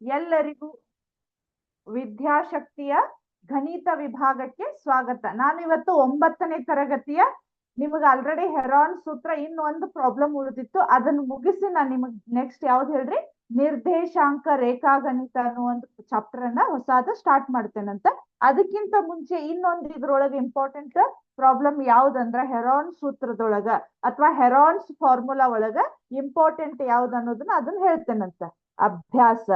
ಎಲ್ಲರಿಗೂ ವಿದ್ಯಾಶಕ್ತಿಯ ಗಣಿತ ವಿಭಾಗಕ್ಕೆ ಸ್ವಾಗತ. ನಾನಿವತ್ತು 9ನೇ ತರಗತಿಯ ನಿಮಗೆ ಆಲ್ರೆಡಿ ಹೆರಾನ್ ಸೂತ್ರ ಇನ್ನೊಂದು ಪ್ರಾಬ್ಲಮ್ ಉಳಿದಿತ್ತು, ಅದನ್ನು ಮುಗಿಸಿ ನಾನು ನಿಮಗೆ ನೆಕ್ಸ್ಟ್ ಯಾವ್ದು ಹೇಳ್ರಿ, ನಿರ್ದೇಶಾಂಕ ರೇಖಾಗಣಿತ ಅನ್ನೋ ಒಂದು ಚಾಪ್ಟರ್ ಅನ್ನ ಹೊಸಾದ ಸ್ಟಾರ್ಟ್ ಮಾಡ್ತೇನಂತ. ಅದಕ್ಕಿಂತ ಮುಂಚೆ ಇನ್ನೊಂದು ಇದ್ರೊಳಗೆ ಇಂಪಾರ್ಟೆಂಟ್ ಪ್ರಾಬ್ಲಮ್ ಯಾವ್ದಂದ್ರ ಹೆರಾನ್ ಸೂತ್ರದೊಳಗ ಅಥವಾ ಹೆರಾನ್ಸ್ ಫಾರ್ಮುಲಾ ಒಳಗ ಇಂಪಾರ್ಟೆಂಟ್ ಯಾವ್ದು ಅನ್ನೋದನ್ನ ಅದನ್ನ ಹೇಳ್ತೇನಂತ. ಅಭ್ಯಾಸ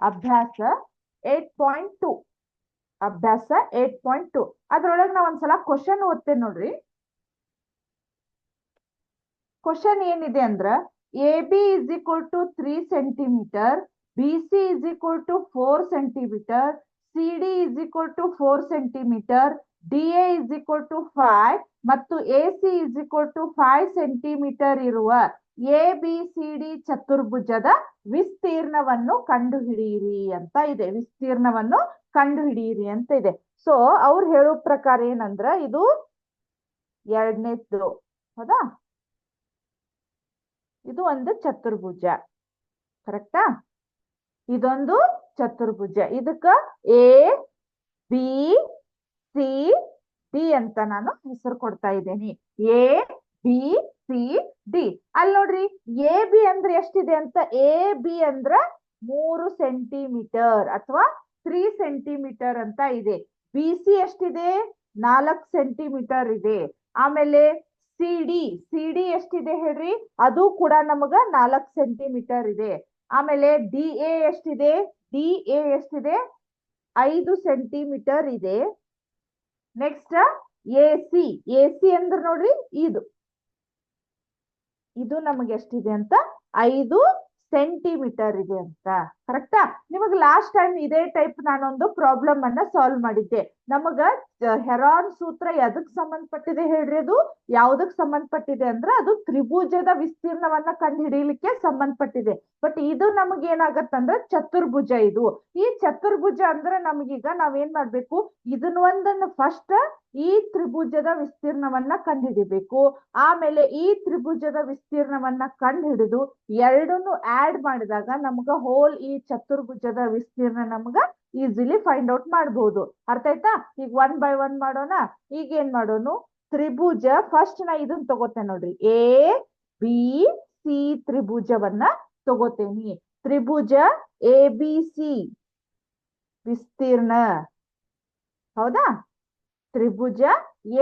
8.2 ಅಭ್ಯಾಸ 8.2 ಅದ್ರೊಳಗೆ ನಾವ್ ಒಂದ್ಸಲ ಕ್ವಶನ್ ಓದ್ತೇನೆ ನೋಡ್ರಿ. ಕ್ವಶನ್ ಏನಿದೆ ಅಂದ್ರ AB is equal to 3 centimeter, BC is equal to 4 centimeter, CD is equal to 4 centimeter, DA is equal to 5 ಮತ್ತು AC is equal to 5 centimeter ಇರುವ ABCD ಚತುರ್ಭುಜದ ವಿಸ್ತೀರ್ಣವನ್ನು ಕಂಡುಹಿಡಿಯಿರಿ ಅಂತ ಇದೆ. ವಿಸ್ತೀರ್ಣವನ್ನು ಕಂಡುಹಿಡಿಯಿರಿ ಅಂತ ಇದೆ. ಸೊ ಅವ್ರು ಹೇಳೋ ಪ್ರಕಾರ ಏನಂದ್ರ ಇದು ಎರಡನೇದ್ದು, ಹೌದಾ? ಇದು ಒಂದು ಚತುರ್ಭುಜ, ಕರೆಕ್ಟಾ? ಇದೊಂದು ಚತುರ್ಭುಜ. ಇದಕ್ಕ ABCD ಅಂತ ನಾನು ಹೆಸರು ಕೊಡ್ತಾ ಇದ್ದೇನೆ. ABCD. ಅಲ್ಲಿ ನೋಡ್ರಿ, AB ಅಂದ್ರೆ ಎಷ್ಟಿದೆ ಅಂತ. AB ಅಂದ್ರ 3 ಸೆಂಟಿಮೀಟರ್ ಅಥವಾ 3 ಸೆಂಟಿಮೀಟರ್ ಅಂತ ಇದೆ. BC ಎಷ್ಟಿದೆ? 4 ಸೆಂಟಿಮೀಟರ್ ಇದೆ. ಆಮೇಲೆ CD ಎಷ್ಟಿದೆ ಹೇಳ್ರಿ? ಅದು ಕೂಡ ನಮಗ 4 ಸೆಂಟಿಮೀಟರ್ ಇದೆ. ಆಮೇಲೆ DA ಎಷ್ಟಿದೆ? DA ಎಷ್ಟಿದೆ? 5 ಸೆಂಟಿಮೀಟರ್ ಇದೆ. ನೆಕ್ಸ್ಟ್ AC ಅಂದ್ರೆ ನೋಡ್ರಿ, ಇದು ನಮಗೆ ಎಷ್ಟಿದೆ ಅಂತ 5 ಸೆಂಟಿಮೀಟರ್ ಇದೆ ಅಂತ, ಕರೆಕ್ಟಾ? ನಿಮಗ್ ಲಾಸ್ಟ್ ಟೈಮ್ ಇದೇ ಟೈಪ್ ನಾನೊಂದು ಪ್ರಾಬ್ಲಮ್ ಅನ್ನ ಸಾಲ್ವ್ ಮಾಡಿದ್ದೆ. ನಮಗ ಹೆರಾನ್ ಸೂತ್ರ ಎದಕ್ ಸಂಬಂಧಪಟ್ಟಿದೆ ಹೇಳ್ರಿ? ಅದು ಯಾವ್ದಕ್ ಸಂಬಂಧಪಟ್ಟಿದೆ ಅಂದ್ರೆ ಅದು ತ್ರಿಭುಜದ ವಿಸ್ತೀರ್ಣವನ್ನ ಕಂಡು ಹಿಡಿಯಲಿಕ್ಕೆ ಸಂಬಂಧಪಟ್ಟಿದೆ. ಬಟ್ ಇದು ನಮಗ್ ಏನಾಗತ್ತಂದ್ರ ಚತುರ್ಭುಜ. ಇದು ಈ ಚತುರ್ಭುಜ ಅಂದ್ರೆ ನಮಗೀಗ ನಾವೇನ್ ಮಾಡ್ಬೇಕು, ಇದನ್ನ ಒಂದನ್ನು ಫಸ್ಟ್ ಈ ತ್ರಿಭುಜದ ವಿಸ್ತೀರ್ಣವನ್ನ ಕಂಡುಹಿಡಿಬೇಕು. ಆಮೇಲೆ ಈ ತ್ರಿಭುಜದ ವಿಸ್ತೀರ್ಣವನ್ನ ಕಂಡು ಹಿಡಿದು ಎರಡನ್ನು ಆಡ್ ಮಾಡಿದಾಗ ನಮ್ಗ ಹೋಲ್ ಈ ಚತುರ್ಭುಜದ ವಿಸ್ತೀರ್ಣ ನಮ್ಗ ಈಸಿಲಿ ಫೈಂಡ್ ಔಟ್ ಮಾಡಬಹುದು. ಅರ್ಥ ಆಯ್ತಾ? ಈಗ 1 by 1 ಮಾಡೋಣ. ಈಗ ಏನ್ ಮಾಡೋನು, ತ್ರಿಭುಜ ಫಸ್ಟ್ ನಾ ಇದನ್ನ ತಗೋತೇನೆ ನೋಡ್ರಿ, ABC ತ್ರಿಭುಜವನ್ನ ತಗೋತೇನಿ. ತ್ರಿಭುಜ ABC ವಿಸ್ತೀರ್ಣ, ಹೌದಾ? ತ್ರಿಭುಜ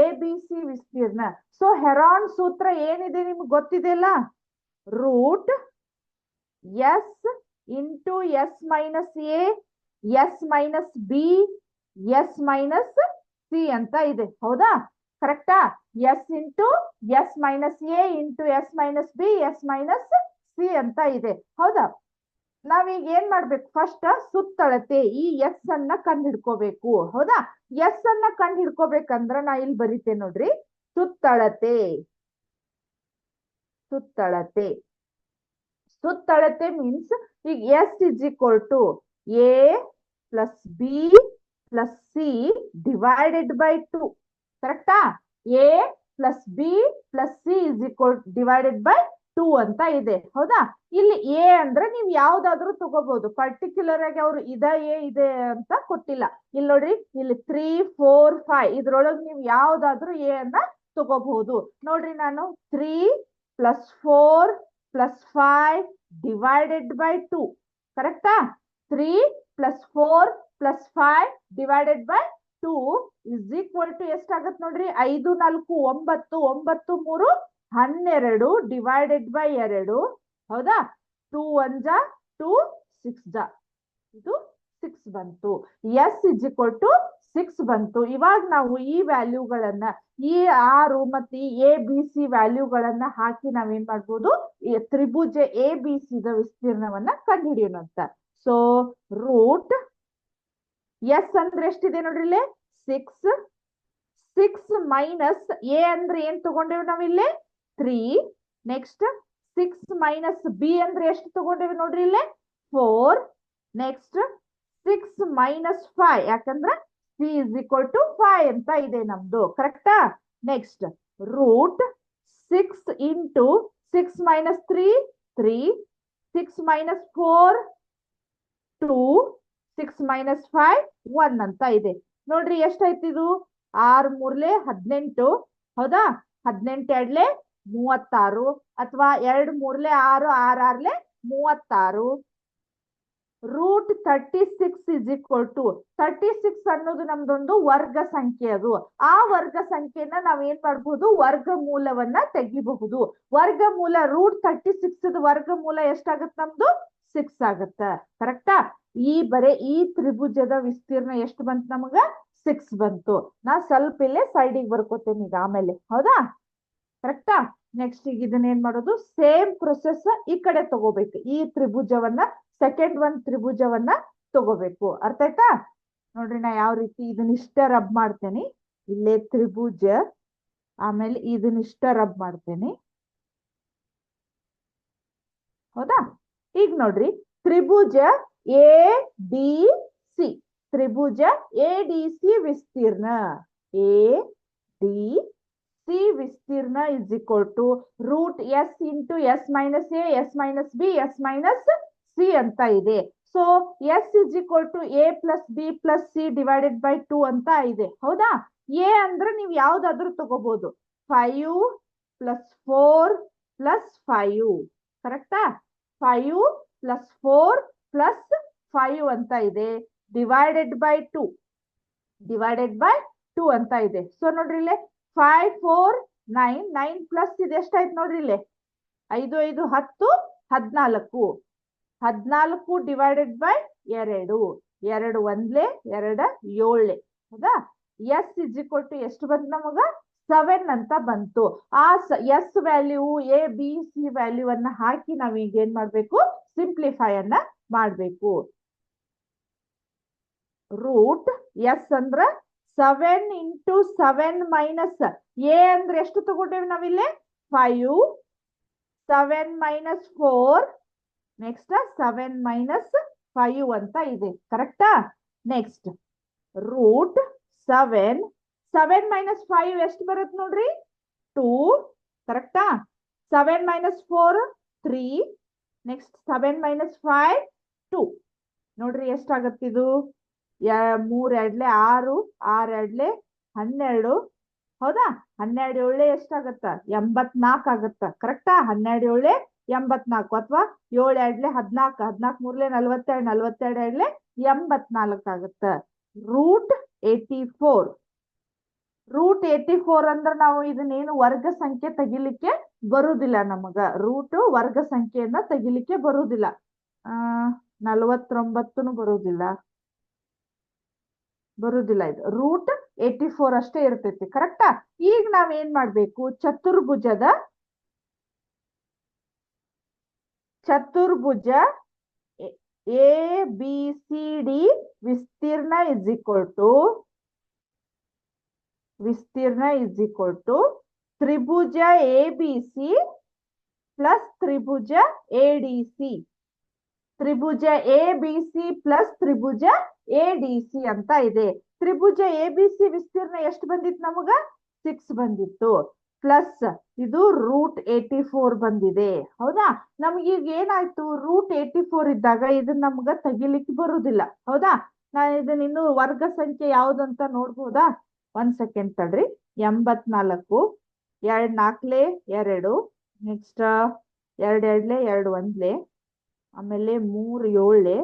ABC ವಿಸ್ತೀರ್ಣ. ಸೊ ಹೆರಾನ್ ಸೂತ್ರ ಏನಿದೆ ನಿಮ್ಗೆ ಗೊತ್ತಿದೆಯಲ್ಲ, root S into S minus A, S minus B, S minus C ಅಂತ ಇದೆ, ಹೌದಾ? ಕರೆಕ್ಟಾ? S into S minus A into S minus B, S minus C ಅಂತ ಇದೆ, ಹೌದಾ? ನಾವೀಗ ಏನ್ ಮಾಡ್ಬೇಕು, ಫಸ್ಟ್ ಸುತ್ತಳತೆ ಈ S ಅನ್ನ ಕಂಡು ಹಿಡ್ಕೋಬೇಕು, ಹೌದಾ? S ಅನ್ನ ಕಂಡು ಹಿಡ್ಕೋಬೇಕಂದ್ರ ನಾ ಇಲ್ಲಿ ಬರೀತೇನೆ ನೋಡ್ರಿ, ಸುತ್ತಳತೆ ಮೀನ್ಸ್ ಈಗ S is equal to A plus B plus C divided by 2, ಕರೆಕ್ಟಾ? A plus B plus C is equal divided by 2 ಅಂತ ಇದೆ, ಹೌದಾ? ಇಲ್ಲಿ A ಅಂದ್ರೆ ನೀವು ಯಾವ್ದಾದ್ರು ತಗೋಬಹುದು, ಪರ್ಟಿಕ್ಯುಲರ್ ಆಗಿ ಅವ್ರು ಇದೆ ಅಂತ ಕೊಟ್ಟಿಲ್ಲ. ಇಲ್ಲಿ ನೋಡ್ರಿ, ಇಲ್ಲಿ 3, 4, 5 ಇದ್ರೊಳಗೆ ನೀವು ಯಾವ್ದಾದ್ರು A ಅನ್ನ ತಗೋಬಹುದು. ನೋಡ್ರಿ, ನಾನು 3 ಪ್ಲಸ್ 4 ಪ್ಲಸ್ 5 ಡಿವೈಡೆಡ್ ಬೈ 2, ಕರೆಕ್ಟಾ? 3 plus 4 plus 5 divided by 2 is equal to ಎಷ್ಟಾಗತ್ ನೋಡ್ರಿ, 5 4 9 9 3 12 ಡಿವೈಡೆಡ್ ಬೈ 2, ಹೌದಾ? 2 1 ಜಾ 2 6 ಜಾ, ಇದು 6 ಬಂತು. S ಇಸ್ ಈಕ್ವಲ್ ಟು 6 ಬಂತು. ಇವಾಗ ನಾವು ಈ ವ್ಯಾಲ್ಯೂಗಳನ್ನ, ಈ 6 ಮತ್ತೆ ಈ ABC ವ್ಯಾಲ್ಯೂಗಳನ್ನ ಹಾಕಿ ನಾವೇನ್ ಮಾಡ್ಬೋದು, ಈ ತ್ರಿಭುಜ ABC ದ ವಿಸ್ತೀರ್ಣವನ್ನ ಕಂಡುಹಿಡಿಯೋಣ ಅಂತ. ಸೊ ರೂಟ್ S ಅಂದ್ರೆ ಎಷ್ಟಿದೆ ನೋಡ್ರಿ, ಇಲ್ಲಿ 6 ಮೈನಸ್ A ಅಂದ್ರೆ ಏನ್ ತಗೊಂಡೇವಿ ನಾವಿಲ್ಲಿ 3. ನೆಕ್ಸ್ಟ್ 6 ಮೈನಸ್ B ಅಂದ್ರೆ ಎಷ್ಟು ತಗೊಂಡೇವಿ ನೋಡ್ರಿ, ಇಲ್ಲಿ 4. ನೆಕ್ಸ್ಟ್ 6 ಮೈನಸ್ 5, ಯಾಕಂದ್ರೆ C ಇಸ್ ಈಕ್ವಲ್ ಟು 5 ಅಂತ ಇದೆ ನಮ್ದು, ಕರೆಕ್ಟಾ? Next root 6 into 6 minus 3 3 6 minus 4 2, 6 minus 5 1 ಅಂತ ಇದೆ. ನೋಡ್ರಿ ಎಷ್ಟಾಯ್ತು ಇದು 6 ಮೂರ್ಲೆ 18. ಹೌದಾ? 18 ಎರಡ್ಲೆ 36 ಅಥವಾ 2 ಮೂರ್ಲೆ 6 6 ಆರ್ಲೆ 36. ರೂಟ್ 36 ಇಸ್ ಈಕ್ವಲ್ ಟು 36 ಅನ್ನೋದು ನಮ್ದೊಂದು ವರ್ಗ ಸಂಖ್ಯೆ. ಅದು ಆ ವರ್ಗ ಸಂಖ್ಯೆನ ನಾವ್ ಏನ್ ಮಾಡ್ಬಹುದು, ವರ್ಗಮೂಲವನ್ನ ತೆಗಿಬಹುದು. ವರ್ಗಮೂಲ ರೂಟ್ 36 ವರ್ಗಮೂಲ ಎಷ್ಟಾಗತ್ತೆ ನಮ್ದು 6 ಆಗತ್ತ. ಕರೆಕ್ಟಾ? ಈ ತ್ರಿಭುಜದ ವಿಸ್ತೀರ್ಣ ಎಷ್ಟು ಬಂತು ನಮಗ 6 ಬಂತು. ನಾ ಸ್ವಲ್ಪ ಇಲ್ಲೇ ಸೈಡಿಗೆ ಬರ್ಕೋತೇನೆ ಈಗ ಆಮೇಲೆ. ಹೌದಾ? ಕರೆಕ್ಟಾ? ನೆಕ್ಸ್ಟ್ ಈಗ ಇದನ್ನ ಏನ್ ಮಾಡೋದು, ಸೇಮ್ ಪ್ರೊಸೆಸ್ ಈ ಕಡೆ ತಗೋಬೇಕು. ಈ ತ್ರಿಭುಜವನ್ನ ಸೆಕೆಂಡ್ ಒಂದ್ ತ್ರಿಭುಜವನ್ನ ತಗೋಬೇಕು. ಅರ್ಥ ಆಯ್ತಾ? ನೋಡ್ರಿ ನಾ ಯಾವ ರೀತಿ ಇದನ್ನಿಷ್ಟ ರಬ್ ಮಾಡ್ತೇನೆ. ಇಲ್ಲೇ ತ್ರಿಭುಜ, ಆಮೇಲೆ ಇದನ್ನಿಷ್ಟ ರಬ್ ಮಾಡ್ತೇನೆ. ಹೌದಾ? ಈಗ ನೋಡ್ರಿ ತ್ರಿಭುಜ ಎ ಡಿ ಸಿ, ತ್ರಿಭುಜ ಎ ಡಿ ಸಿ ವಿಸ್ತೀರ್ಣ ಎ ಡಿ ಸಿ ವಿಸ್ತೀರ್ಣ is equal to root S into S minus A, S minus B, S minus C ಅಂತ ಇದೆ. So S is equal to A plus B plus C divided by 2 ಅಂತ ಇದೆ. ಹೌದಾ? A ಅಂದ್ರೆ ನೀವು ಯಾವ್ದಾದ್ರು ತಗೋಬಹುದು. 5 ಪ್ಲಸ್ 4 ಪ್ಲಸ್ 5. ಕರೆಕ್ಟಾ? 5 ಪ್ಲಸ್ 4 ಪ್ಲಸ್ 5 ಅಂತ ಇದೆ. ಡಿವೈಡೆಡ್ ಬೈ 2, ಡಿವೈಡೆಡ್ ಬೈ 2 ಅಂತ ಇದೆ. ಸೊ ನೋಡ್ರಿ ಇಲ್ಲೇ 5 4 9, 9 ಪ್ಲಸ್ ಇದು ಎಷ್ಟಾಯ್ತು ನೋಡ್ರಿ ಇಲ್ಲೇ 5 5 10 14. 14 ಡಿವೈಡೆಡ್ ಬೈ 2, 2 ಒಂದ್ಲೆ 2 7. ಹೌದಾ? ಎಸ್ ಇಸ್ ಈಕ್ವಲ್ ಟು ಎಷ್ಟು ಬಂತು ನಮಗ 7 ಅಂತ ಬಂತು. ಆ s value a b c value ಅನ್ನ ಹಾಕಿ ನಾವ್ ಈಗ ಏನ್ ಮಾಡ್ಬೇಕು, ಸಿಂಪ್ಲಿಫೈ ಅನ್ನ ಮಾಡ್ಬೇಕು. ರೂಟ್ ಎಸ್ ಅಂದ್ರ 7 ಇಂಟು 7 ಮೈನಸ್ ಎ ಅಂದ್ರೆ ಎಷ್ಟು ತಗೊಂಡೇವಿ ನಾವಿಲ್ಲಿ 5, 7 ಮೈನಸ್ 4, ನೆಕ್ಸ್ಟ್ 7 ಮೈನಸ್ 5 ಅಂತ ಇದೆ. ಕರೆಕ್ಟಾ? ನೆಕ್ಸ್ಟ್ ರೂಟ್ 7, 7 ಮೈನಸ್ 5 ಎಷ್ಟು ಬರುತ್ತೆ ನೋಡ್ರಿ 2. ಕರೆಕ್ಟಾ? 7 ಮೈನಸ್ 4 3, ನೆಕ್ಸ್ಟ್ 7 ಮೈನಸ್ 5 2. ನೋಡ್ರಿ ಎಷ್ಟಾಗತ್ತಿದು 3 ಎರಡ್ಲೆ 6, 6 ಎರಡ್ಲೆ 12. ಹೌದಾ? 12 ಏಳ್ಳೆ ಎಷ್ಟಾಗತ್ತ 84 ಆಗತ್ತ. ಕರೆಕ್ಟಾ? 12 ಏಳ್ಳೆ 84 ಅಥವಾ 7 ಎರಡ್ಲೆ 14, 14 ಮೂರ್ಲೆ 42, 42 ಎರಡ್ಲೆ 84 ಆಗತ್ತ. ರೂಟ್ 84. ರೂಟ್ 84 ಅಂದ್ರೆ ನಾವು ಇದನ್ನೇನು ವರ್ಗ ಸಂಖ್ಯೆ ತೆಗಿಲಿಕ್ಕೆ ಬರುದಿಲ್ಲ ನಮಗ. ರೂಟ್ ವರ್ಗ ಸಂಖ್ಯೆಯನ್ನ ತೆಗಿಲಿಕ್ಕೆ ಬರುದಿಲ್ಲ. 49 ಬರುದಿಲ್ಲ. ಇದು ರೂಟ್ 84 ಅಷ್ಟೇ ಇರ್ತೈತಿ. ಕರೆಕ್ಟಾ? ಈಗ ನಾವ್ ಏನ್ ಮಾಡ್ಬೇಕು, ಚತುರ್ಭುಜ ಎ ಬಿ ಸಿ ಡಿ ವಿಸ್ತೀರ್ಣ ಇಸ್ ಈಕ್ವಲ್ ಟು ತ್ರಿಭುಜ ಎ ಬಿ ಸಿ ಪ್ಲಸ್ ತ್ರಿಭುಜ ಎ ಡಿ ಸಿ. ತ್ರಿಭುಜ ಎ ಬಿ ಸಿ ಪ್ಲಸ್ ತ್ರಿಭುಜ ಎ ಡಿ ಸಿ ಅಂತ ಇದೆ. ತ್ರಿಭುಜ ಎ ಬಿ ಸಿ ವಿಸ್ತೀರ್ಣ ಎಷ್ಟು ಬಂದಿತ್ತು ನಮಗ 6 ಬಂದಿತ್ತು. ಪ್ಲಸ್ ಇದು ರೂಟ್ 84 ಬಂದಿದೆ. ಹೌದಾ? ನಮ್ಗೀಗ ಏನಾಯ್ತು, ರೂಟ್ 84 ಇದ್ದಾಗ ಇದನ್ನ ನಮ್ಗ ತೆಗಿಲಿಕ್ಕೆ ಬರುದಿಲ್ಲ. ಹೌದಾ? ನಾನು ಇದನ್ನ ಇನ್ನು ವರ್ಗ ಸಂಖ್ಯೆ ಯಾವ್ದಂತ ನೋಡ್ಬೋದಾ? 1 ಸೆಕೆಂಡ್ ತಡ್ರಿ. 84, 2 4 2, ನೆಕ್ಸ್ಟ್ 2 ಎರಡ್ಲೆ 2 ಒಂದ್ಲೆ, ಆಮೇಲೆ 3 7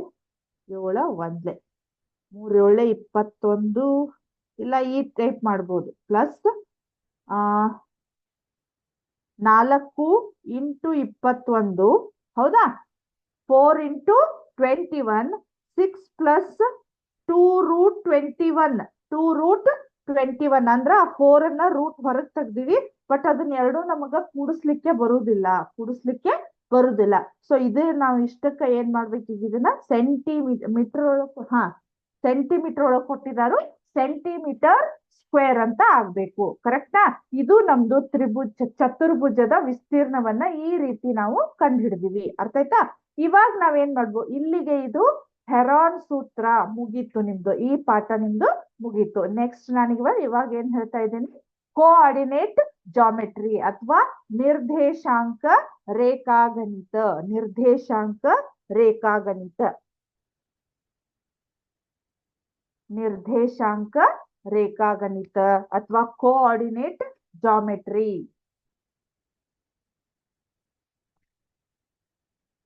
7 ಒಂದ್ಲೆ, 3 7 21. ಇಲ್ಲ ಈ ಟೈಪ್ ಮಾಡ್ಬೋದು. Plus 4 into 21. ಹೌದಾ? 4 ಇಂಟು 21, 6 ಪ್ಲಸ್ 2 ರೂಟ್ 21, 2 ರೂಟ್ 21 ಅಂದ್ರ 4 ಅನ್ನ ರೂಟ್ ಹೊರಗ್ ತೆಗ್ದಿವಿ. ಬಟ್ ಅದನ್ನ ಎರಡು ನಮಗ ಕೂಡಿಸ್ಲಿಕ್ಕೆ ಬರುದಿಲ್ಲ. ಸೊ ಇದು ನಾವು ಇಷ್ಟಕ್ಕ ಏನ್ ಮಾಡ್ಬೇಕು, ಈಗ ಇದನ್ನ ಸೆಂಟಿಮೀಟರ್ ಒಳಗ್ ಕೊಟ್ಟಿದಾರು, ಸೆಂಟಿಮೀಟರ್ ಸ್ಕ್ವೇರ್ ಅಂತ ಆಗ್ಬೇಕು. ಕರೆಕ್ಟಾ? ಇದು ನಮ್ದು ಚತುರ್ಭುಜದ ವಿಸ್ತೀರ್ಣವನ್ನ ಈ ರೀತಿ ನಾವು ಕಂಡು ಹಿಡಿದಿವಿ. ಅರ್ಥ ಆಯ್ತಾ? ಇವಾಗ ನಾವೇನ್ ಮಾಡ್ಬೋದು, ಇಲ್ಲಿಗೆ ಇದು ಹೆರಾನ್ ಸೂತ್ರ ಮುಗೀತು ನಿಮ್ದು. ಈ ಪಾಠ ನಿಮ್ದು ಮುಗೀತು. ನೆಕ್ಸ್ಟ್ ನಾನೀಗ ಇವಾಗ ಏನ್ ಹೇಳ್ತಾ ಇದ್ದೀನಿ, ಕೋಆರ್ಡಿನೇಟ್ ಜಾಮೆಟ್ರಿ ಅಥವಾ ನಿರ್ದೇಶಾಂಕ ರೇಖಾಗಣಿತ. ನಿರ್ದೇಶಾಂಕ ರೇಖಾಗಣಿತ. ನಿರ್ದೇಶಾಂಕ ರೇಖಾಗಣಿತ ಅಥವಾ ಕೋಆರ್ಡಿನೇಟ್ ಜಾಮೆಟ್ರಿ.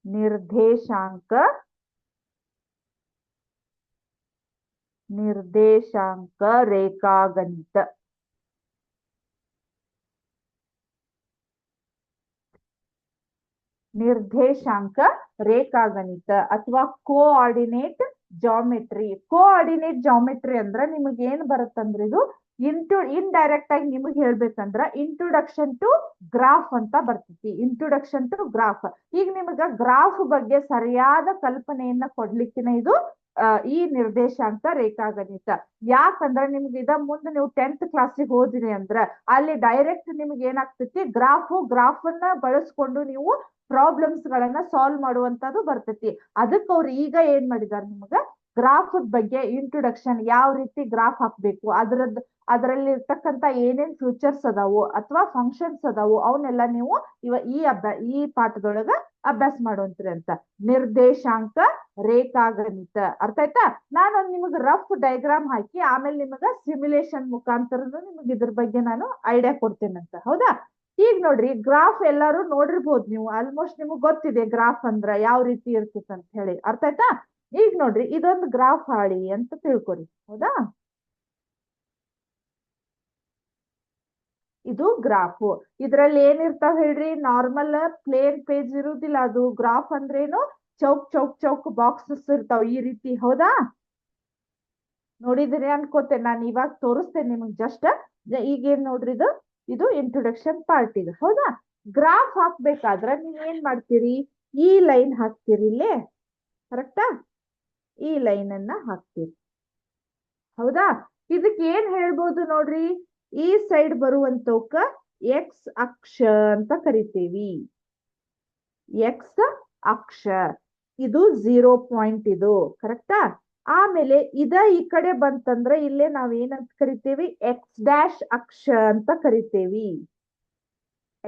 ನಿರ್ದೇಶಾಂಕ ರೇಖಾಗಣಿತ. ನಿರ್ದೇಶಾಂಕ ರೇಖಾಗಣಿತ ಅಥವಾ ಕೋಆರ್ಡಿನೇಟ್ ಜಾಮೆಟ್ರಿ. ಕೋಆರ್ಡಿನೇಟ್ ಜಾಮೆಟ್ರಿ ಅಂದ್ರೆ ನಿಮಗೆ ಏನ್ ಬರುತ್ತಂದ್ರೆ ಇದು ಇಂಡೈರೆಕ್ಟ್ ಆಗಿ ನಿಮಗೆ ಹೇಳ್ಬೇಕಂದ್ರ ಇಂಟ್ರೊಡಕ್ಷನ್ ಟು ಗ್ರಾಫ್ ಅಂತ ಬರ್ತೈತಿ. Introduction to graph. ಈಗ ನಿಮಗ ಗ್ರಾಫ್ ಬಗ್ಗೆ ಸರಿಯಾದ ಕಲ್ಪನೆಯನ್ನ ಕೊಡ್ಲಿಕ್ಕಿನ ಇದು ಈ ನಿರ್ದೇಶಾಂಕ ರೇಖಾಗಣಿತ. ಯಾಕಂದ್ರೆ ನಿಮ್ಗೆ ಇದ ಮುಂದೆ ನೀವು 10th ಕ್ಲಾಸಿಗೆ ಹೋದ್ರಿ ಅಂದ್ರ ಅಲ್ಲಿ ಡೈರೆಕ್ಟ್ ನಿಮ್ಗೆ ಏನಾಗ್ತೈತಿ, ಗ್ರಾಫ್ ಅನ್ನ ಬಳಸ್ಕೊಂಡು ನೀವು ಪ್ರಾಬ್ಲಮ್ಸ್ ಗಳನ್ನ ಸಾಲ್ವ್ ಮಾಡುವಂತದ್ದು ಬರ್ತೈತಿ. ಅದಕ್ಕೆ ಅವ್ರು ಈಗ ಏನ್ ಮಾಡಿದಾರೆ, ನಿಮ್ಗ ಗ್ರಾಫ್ ಬಗ್ಗೆ ಇಂಟ್ರೊಡಕ್ಷನ್, ಯಾವ ರೀತಿ ಗ್ರಾಫ್ ಹಾಕ್ಬೇಕು, ಅದರಲ್ಲಿ ಇರ್ತಕ್ಕಂತ ಏನೇನ್ ಫ್ಯೂಚರ್ಸ್ ಅದಾವು ಅಥವಾ ಫಂಕ್ಷನ್ಸ್ ಅದಾವು ಅವನ್ನೆಲ್ಲ ನೀವು ಈ ಪಾಠದೊಳಗ ಅಭ್ಯಾಸ ಮಾಡುವಂತ್ರಿ ಅಂತ. ನಿರ್ದೇಶಾಂಕ ರೇಖಾಗಣಿತ ಅರ್ಥ ಆಯ್ತಾ? ನಾನು ನಿಮಗ್ ರಫ್ ಡಯಾಗ್ರಾಮ್ ಹಾಕಿ ಆಮೇಲೆ ನಿಮಗ ಸಿಮ್ಯುಲೇಷನ್ ಮುಖಾಂತರನು ನಿಮಗ್ ಇದ್ರ ಬಗ್ಗೆ ನಾನು ಐಡಿಯಾ ಕೊಡ್ತೇನಂತ. ಹೌದಾ? ಈಗ ನೋಡ್ರಿ, ಗ್ರಾಫ್ ಎಲ್ಲಾರು ನೋಡಿರ್ಬೋದು ನೀವು, ಆಲ್ಮೋಸ್ಟ್ ನಿಮಗ್ ಗೊತ್ತಿದೆ ಗ್ರಾಫ್ ಅಂದ್ರ ಯಾವ ರೀತಿ ಇರ್ತಿತ್ತು ಅಂತ ಹೇಳಿ. ಅರ್ಥ ಆಯ್ತಾ? ಈಗ ನೋಡ್ರಿ, ಇದೊಂದು ಗ್ರಾಫ್ ಹಾಳಿ ಅಂತ ತಿಳ್ಕೊರಿ. ಹೌದಾ? ಇದು ಗ್ರಾಫ್. ಇದ್ರಲ್ಲಿ ಏನಿರ್ತಾವ ಹೇಳ್ರಿ, ನಾರ್ಮಲ್ ಪ್ಲೇನ್ ಪೇಜ್ ಇರುದಿಲ್ಲ. ಅದು ಗ್ರಾಫ್ ಅಂದ್ರೇನು, ಚೌಕ್ ಬಾಕ್ಸಸ್ ಇರ್ತಾವ ಈ ರೀತಿ. ಹೌದಾ? ನೋಡಿದ್ರಿ ಅನ್ಕೋತೇನೆ. ನಾನು ಇವಾಗ ತೋರಿಸ್ತೇನೆ ನಿಮಗ್ ಜಸ್ಟ್. ಈಗೇನ್ ನೋಡ್ರಿ, ಇದು ಇಂಟ್ರೊಡಕ್ಷನ್ ಪಾರ್ಟ್ ಇದು. ಹೌದಾ? ಗ್ರಾಫ್ ಹಾಕ್ಬೇಕಾದ್ರ ನೀವ್ ಏನ್ ಮಾಡ್ತೀರಿ, ಈ ಲೈನ್ ಹಾಕ್ತೀರಿ ಇಲ್ಲೇ. ಕರೆಕ್ಟಾ? ಈ ಲೈನ್ ಅನ್ನ ಹಾಕ್ತೀರಿ. ಹೌದಾ? ಇದಕ್ಕೆ ಏನ್ ಹೇಳ್ಬೋದು ನೋಡ್ರಿ, ಈ ಸೈಡ್ ಬರುವಂತವಕ್ಕ ಎಕ್ಸ್ ಅಕ್ಷ ಅಂತ ಕರಿತೇವಿ. ಎಕ್ಸ್ ಅಕ್ಷ ಇದು 0 ಪಾಯಿಂಟ್ ಇದು. ಕರೆಕ್ಟಾ? ಆಮೇಲೆ ಈ ಕಡೆ ಬಂತಂದ್ರೆ ಇಲ್ಲೇ ನಾವ್ ಏನಂತ ಕರಿತೇವಿ, ಎಕ್ಸ್ ಡ್ಯಾಶ್ ಅಕ್ಷ ಅಂತ ಕರಿತೇವಿ.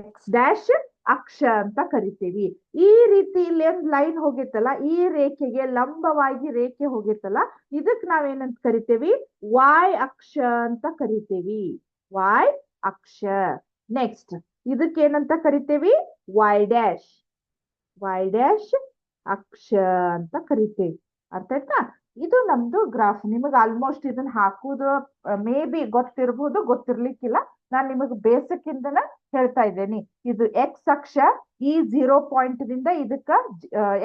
ಎಕ್ಸ್ ಡ್ಯಾಶ್ ಅಕ್ಷ ಅಂತ ಕರಿತೇವಿ. ಈ ರೀತಿ ಇಲ್ಲಿ ಒಂದ್ ಲೈನ್ ಹೋಗಿತ್ತಲ್ಲ, ಈ ರೇಖೆಗೆ ಲಂಬವಾಗಿ ರೇಖೆ ಹೋಗಿತ್ತಲ್ಲ, ಇದಕ್ ನಾವೇನಂತ ಕರಿತೇವಿ, ವಾಯ್ ಅಕ್ಷ ಅಂತ ಕರಿತೇವಿ. ವಾಯ್ ಅಕ್ಷ. ನೆಕ್ಸ್ಟ್ ಇದಕ್ಕೆ ಏನಂತ ಕರಿತೇವಿ, ವಾಯ್ ಡ್ಯಾಶ್. ವಾಯ್ ಡ್ಯಾಶ್ ಅಕ್ಷ ಅಂತ ಕರಿತೇವಿ. ಅರ್ಥ ಆಯ್ತಾ? ಇದು ನಮ್ದು ಗ್ರಾಫ್. ನಿಮಗ್ ಆಲ್ಮೋಸ್ಟ್ ಇದನ್ನ ಹಾಕುದು ಮೇ ಬಿ ಗೊತ್ತಿರ್ಬೋದು, ಗೊತ್ತಿರ್ಲಿಕ್ಕಿಲ್ಲ. ನಾನ್ ನಿಮಗ್ ಬೇಸಿಕ್ ಇಂದನ ಹೇಳ್ತಾ ಇದ್ದೇನೆ. ಇದು ಎಕ್ಸ್ ಅಕ್ಷ. ಈ 0 ಪಾಯಿಂಟ್ ದಿಂದ ಇದಕ್ಕ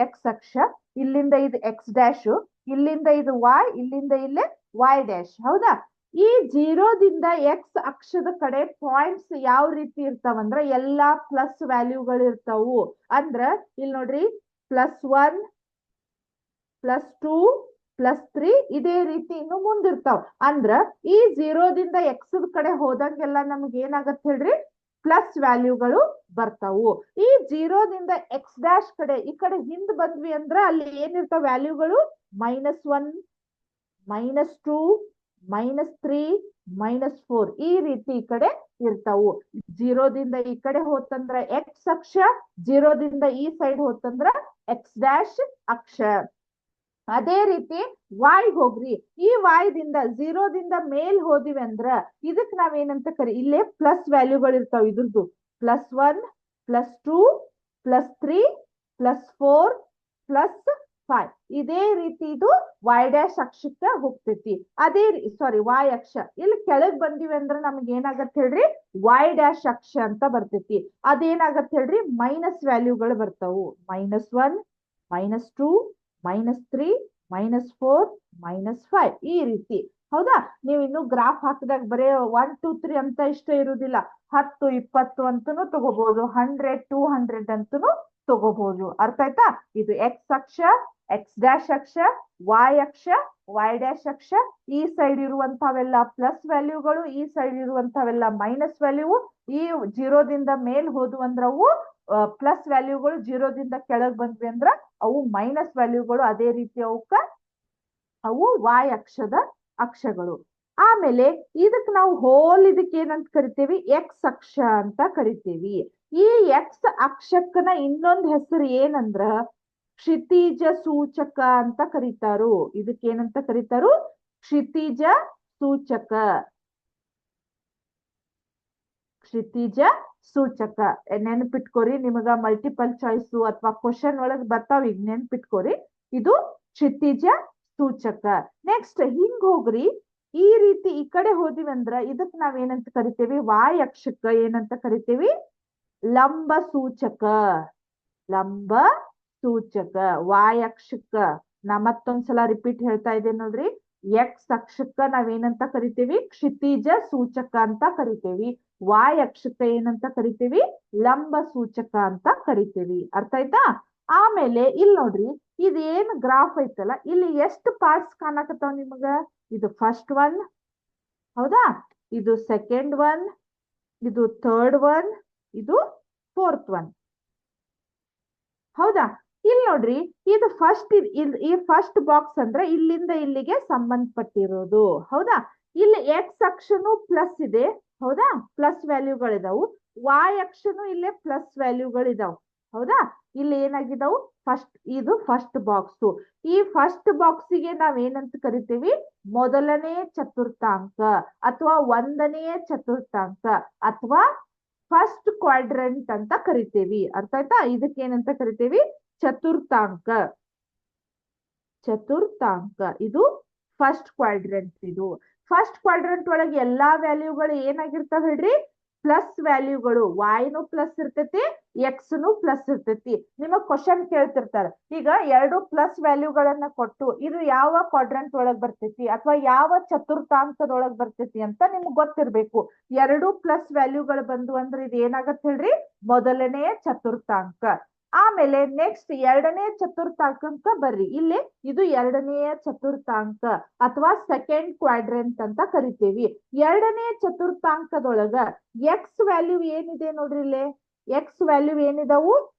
ಎಕ್ಸ್ ಅಕ್ಷ, ಇಲ್ಲಿಂದ ಇದು ಎಕ್ಸ್ ಡ್ಯಾಶ್, ಇಲ್ಲಿಂದ ಇದು ವಾಯ್, ಇಲ್ಲಿಂದ ಇಲ್ಲೇ ವಾಯ್ ಡ್ಯಾಶ್. ಹೌದಾ? ಈ 0 ದಿಂದ ಎಕ್ಸ್ ಅಕ್ಷದ ಕಡೆ ಪಾಯಿಂಟ್ಸ್ ಯಾವ ರೀತಿ ಇರ್ತಾವಂದ್ರ ಎಲ್ಲಾ ಪ್ಲಸ್ ವ್ಯಾಲ್ಯೂಗಳು ಇರ್ತಾವು. ಅಂದ್ರ ಇಲ್ಲಿ ನೋಡ್ರಿ, +1 +2 +3 ಇದೇ ರೀತಿ ಇನ್ನು ಮುಂದಿರ್ತಾವ. ಅಂದ್ರ ಈ 0 ದಿಂದ ಎಕ್ಸ್ ಕಡೆ ಹೋದಂಗೆಲ್ಲ ನಮ್ಗೆ ಏನಾಗತ್ತೆ ಹೇಳ್ರಿ, ಪ್ಲಸ್ ವ್ಯಾಲ್ಯೂಗಳು ಬರ್ತಾವು. ಈ 0 ದಿಂದ ಎಕ್ಸ್ ಡ್ಯಾಶ್ ಕಡೆ ಈ ಕಡೆ ಹಿಂದ್ ಬಂದ್ವಿ ಅಂದ್ರ ಅಲ್ಲಿ ಏನಿರ್ತಾವ ವ್ಯಾಲ್ಯೂಗಳು, -1 -2 -3 -4 ಈ ರೀತಿ ಈ ಕಡೆ ಇರ್ತಾವು. 0 ದಿಂದ ಈ ಕಡೆ ಹೋತಂದ್ರ ಎಕ್ಸ್ ಅಕ್ಷ, 0 ದಿಂದ ಈ ಸೈಡ್ ಹೋತಂದ್ರ ಎಕ್ಸ್ ಡ್ಯಾಶ್ ಅಕ್ಷ. ಅದೇ ರೀತಿ ವಾಯ್ ಹೋಗ್ರಿ, ಈ ವಾಯ್ದಿಂದ 0 ದಿಂದ ಮೇಲ್ ಹೋದಿವಿ ಅಂದ್ರ ಇದಕ್ ನಾವೇನಂತ ಇಲ್ಲೇ ಪ್ಲಸ್ ವ್ಯಾಲ್ಯೂಗಳು ಇರ್ತಾವ. ಇದ್ರದ್ದು +1 +2 +3 +4 +5 ಇದೇ ರೀತಿ ಇದು ವಾಯ್ ಡ್ಯಾಶ್ ಅಕ್ಷಕ್ಕ ಹೋಗ್ತೈತಿ. ಅದೇ ವಾಯ್ ಅಕ್ಷ. ಇಲ್ಲಿ ಕೆಳಗ್ ಬಂದಿವಿ ಅಂದ್ರ ನಮ್ಗೆ ಏನಾಗತ್ತೆ ಹೇಳ್ರಿ, ವಾಯ್ ಡ್ಯಾಶ್ ಅಕ್ಷ ಅಂತ ಬರ್ತೈತಿ. ಅದೇನಾಗತ್ತೆ ಹೇಳ್ರಿ, ಮೈನಸ್ ವ್ಯಾಲ್ಯೂಗಳು ಬರ್ತಾವು. -1 -2 -3 -4 -5 ಈ ರೀತಿ. ಹೌದಾ? ನೀವು ಇನ್ನು ಗ್ರಾಫ್ ಹಾಕಿದಾಗ ಬರೀ 1 2 3 ಅಂತ ಇಷ್ಟ ಇರುವುದಿಲ್ಲ. 10 20 ಅಂತನೂ ತಗೋಬಹುದು, 100 200 ಅಂತನೂ ತಗೋಬಹುದು. ಅರ್ಥ ಆಯ್ತಾ? ಇದು ಎಕ್ಸ್ ಅಕ್ಷ, ಎಕ್ಸ್ ಡ್ಯಾಶ್ ಅಕ್ಷ, ವಾಯ್ ಅಕ್ಷ, ವಾಯ್ ಡ್ಯಾಶ್ ಅಕ್ಷ. ಈ ಸೈಡ್ ಇರುವಂತವೆಲ್ಲ ಪ್ಲಸ್ ವ್ಯಾಲ್ಯೂಗಳು, ಈ ಸೈಡ್ ಇರುವಂತವೆಲ್ಲ ಮೈನಸ್ ವ್ಯಾಲ್ಯೂ. ಈ 0 ದಿಂದ ಮೇಲ್ ಹೋದ್ವು ಅಂದ್ರ ಅವು ಪ್ಲಸ್ ವ್ಯಾಲ್ಯೂಗಳು, 0 ದಿಂದ ಕೆಳಗ್ ಬಂದ್ವಿ ಅಂದ್ರ ಅವು ಮೈನಸ್ ವ್ಯಾಲ್ಯೂಗಳು. ಅದೇ ರೀತಿ ಅವು ವಾಯ್ ಅಕ್ಷದ ಅಕ್ಷಗಳು. ಆಮೇಲೆ ಇದಕ್ ನಾವು ಹೋಲ್ ಇದಕ್ಕೆ ಏನಂತ ಕರಿತೀವಿ, ಎಕ್ಸ್ ಅಕ್ಷ ಅಂತ ಕರಿತೀವಿ. ಈ ಎಕ್ಸ್ ಅಕ್ಷಕ್ಕನ ಇನ್ನೊಂದು ಹೆಸರು ಏನಂದ್ರ ಕ್ಷಿತಿಜ ಸೂಚಕ ಅಂತ ಕರೀತಾರು. ಇದಕ್ಕೆ ಏನಂತ ಕರೀತಾರು, ಕ್ಷಿತಿಜ ಸೂಚಕ. ಕ್ಷಿತಿಜ ಸೂಚಕ ನೆನ್ಪಿಟ್ಕೋರಿ, ನಿಮಗ ಮಲ್ಟಿಪಲ್ ಚಾಯ್ಸ್ ಅಥವಾ ಕ್ವಶನ್ ಒಳಗ್ ಬರ್ತಾವ, ಈಗ ನೆನ್ಪಿಟ್ಕೋರಿ, ಇದು ಕ್ಷಿತಿಜ ಸೂಚಕ. ನೆಕ್ಸ್ಟ್ ಹಿಂಗ್ ಹೋಗ್ರಿ, ಈ ರೀತಿ ಈ ಕಡೆ ಹೋದಿವಿ ಅಂದ್ರ ಇದಕ್ ನಾವ್ ಏನಂತ ಕರಿತೇವಿ, ವಾಯ್ ಅಕ್ಷಕ್ಕ ಏನಂತ ಕರಿತೇವಿ, ಲಂಬ ಸೂಚಕ. ಲಂಬ ಸೂಚಕ ವಾಯ್ ಅಕ್ಷಕ್ಕ. ನಾ ಮತ್ತೊಂದ್ಸಲ ರಿಪೀಟ್ ಹೇಳ್ತಾ ಇದ್ದೇನೆ ನೋಡ್ರಿ, ಎಕ್ಸ್ ಅಕ್ಷಕ್ಕ ನಾವೇನಂತ ಕರಿತೀವಿ, ಕ್ಷಿತಿಜ ಸೂಚಕ ಅಂತ ಕರಿತೇವಿ. ವಾಯ್ ಅಕ್ಷಕ್ಕ ಏನಂತ ಕರಿತೀವಿ, ಲಂಬ ಸೂಚಕ ಅಂತ ಕರಿತೀವಿ. ಅರ್ಥ ಆಯ್ತಾ? ಆಮೇಲೆ ಇಲ್ಲಿ ನೋಡ್ರಿ, ಇದೇನ್ ಗ್ರಾಫ್ ಐತಲ್ಲ, ಇಲ್ಲಿ ಎಷ್ಟು ಪಾರ್ಟ್ಸ್ ಕಾಣಕತ್ತಾವ ನಿಮಗ, ಇದು ಫಸ್ಟ್ ಒನ್ ಹೌದಾ, ಇದು ಸೆಕೆಂಡ್ ಒನ್, ಇದು ಥರ್ಡ್ ಒನ್, ಇದು ಫೋರ್ತ್ ಒನ್ ಹೌದಾ. ಇಲ್ಲಿ ನೋಡ್ರಿ, ಇದು ಫಸ್ಟ್, ಈ ಫಸ್ಟ್ ಬಾಕ್ಸ್ ಅಂದ್ರೆ ಇಲ್ಲಿಂದ ಇಲ್ಲಿಗೆ ಸಂಬಂಧಪಟ್ಟಿರೋದು ಹೌದಾ. ಇಲ್ಲಿ ಎಕ್ಸ್ ಅಕ್ಷನು ಪ್ಲಸ್ ಇದೆ ಹೌದಾ, ಪ್ಲಸ್ ವ್ಯಾಲ್ಯೂಗಳಿದಾವು. ವಾಯ್ ಅಕ್ಷನು ಇಲ್ಲೇ ಪ್ಲಸ್ ವ್ಯಾಲ್ಯೂಗಳಿದಾವ್ ಹೌದಾ. ಇಲ್ಲಿ ಏನಾಗಿದಾವು, ಫಸ್ಟ್, ಇದು ಫಸ್ಟ್ ಬಾಕ್ಸ್. ಈ ಫಸ್ಟ್ ಬಾಕ್ಸಿಗೆ ನಾವ್ ಏನಂತ ಕರಿತೀವಿ, ಮೊದಲನೇ ಚತುರ್ಥಾಂಕ ಅಥವಾ ಒಂದನೆಯ ಚತುರ್ಥಾಂಕ ಅಥವಾ ಫಸ್ಟ್ ಕ್ವಾಡ್ರೆಂಟ್ ಅಂತ ಕರಿತೇವಿ. ಅರ್ಥ ಆಯ್ತಾ? ಇದಕ್ಕೆ ಏನಂತ ಕರಿತೇವಿ, ಚತುರ್ಥಾಂಕ. ಚತುರ್ಥಾಂಕ ಇದು ಫಸ್ಟ್ ಕ್ವಾಡ್ರೆಂಟ್. ಇದು ಫಸ್ಟ್ ಕ್ವಾಡ್ರೆಂಟ್ ಒಳಗೆ ಎಲ್ಲಾ ವ್ಯಾಲ್ಯೂಗಳು ಏನಾಗಿರ್ತಾವ ಹೇಳ್ರಿ, ಪ್ಲಸ್ ವ್ಯಾಲ್ಯೂಗಳು. ವಾಯ್ನು ಪ್ಲಸ್ ಇರ್ತೈತಿ, ಎಕ್ಸ್ ನು ಪ್ಲಸ್ ಇರ್ತೈತಿ. ನಿಮಗ್ ಕ್ವಶನ್ ಕೇಳ್ತಿರ್ತಾರ, ಈಗ ಎರಡು ಪ್ಲಸ್ ವ್ಯಾಲ್ಯೂಗಳನ್ನ ಕೊಟ್ಟು ಇದು ಯಾವ ಕ್ವಾಡ್ರೆಂಟ್ ಒಳಗ್ ಬರ್ತೈತಿ ಅಥವಾ ಯಾವ ಚತುರ್ಥಾಂಕದೊಳಗ್ ಬರ್ತೈತಿ ಅಂತ ನಿಮ್ಗೆ ಗೊತ್ತಿರ್ಬೇಕು. ಎರಡು ಪ್ಲಸ್ ವ್ಯಾಲ್ಯೂಗಳು ಬಂದು ಅಂದ್ರೆ ಇದು ಏನಾಗತ್ತೆ ಹೇಳ್ರಿ, ಮೊದಲನೇ ಚತುರ್ಥಾಂಕ. ಆಮೇಲೆ ನೆಕ್ಸ್ಟ್ ಎರಡನೇ ಚತುರ್ಥಾಂಕ ಬರ್ರಿ, ಇಲ್ಲಿ ಇದು ಎರಡನೆಯ ಚತುರ್ಥಾಂಕ ಅಥವಾ ಸೆಕೆಂಡ್ ಕ್ವಾಡ್ರೆಂಟ್ ಅಂತ ಕರಿತೇವಿ. ಎರಡನೇ ಚತುರ್ಥಾಂಕದೊಳಗ ಎಕ್ಸ್ ವ್ಯಾಲ್ಯೂ ಏನಿದೆ ನೋಡ್ರಿ, ಇಲ್ಲಿ ಎಕ್ಸ್ ವ್ಯಾಲ್ಯೂ ಏನಿದಾವು,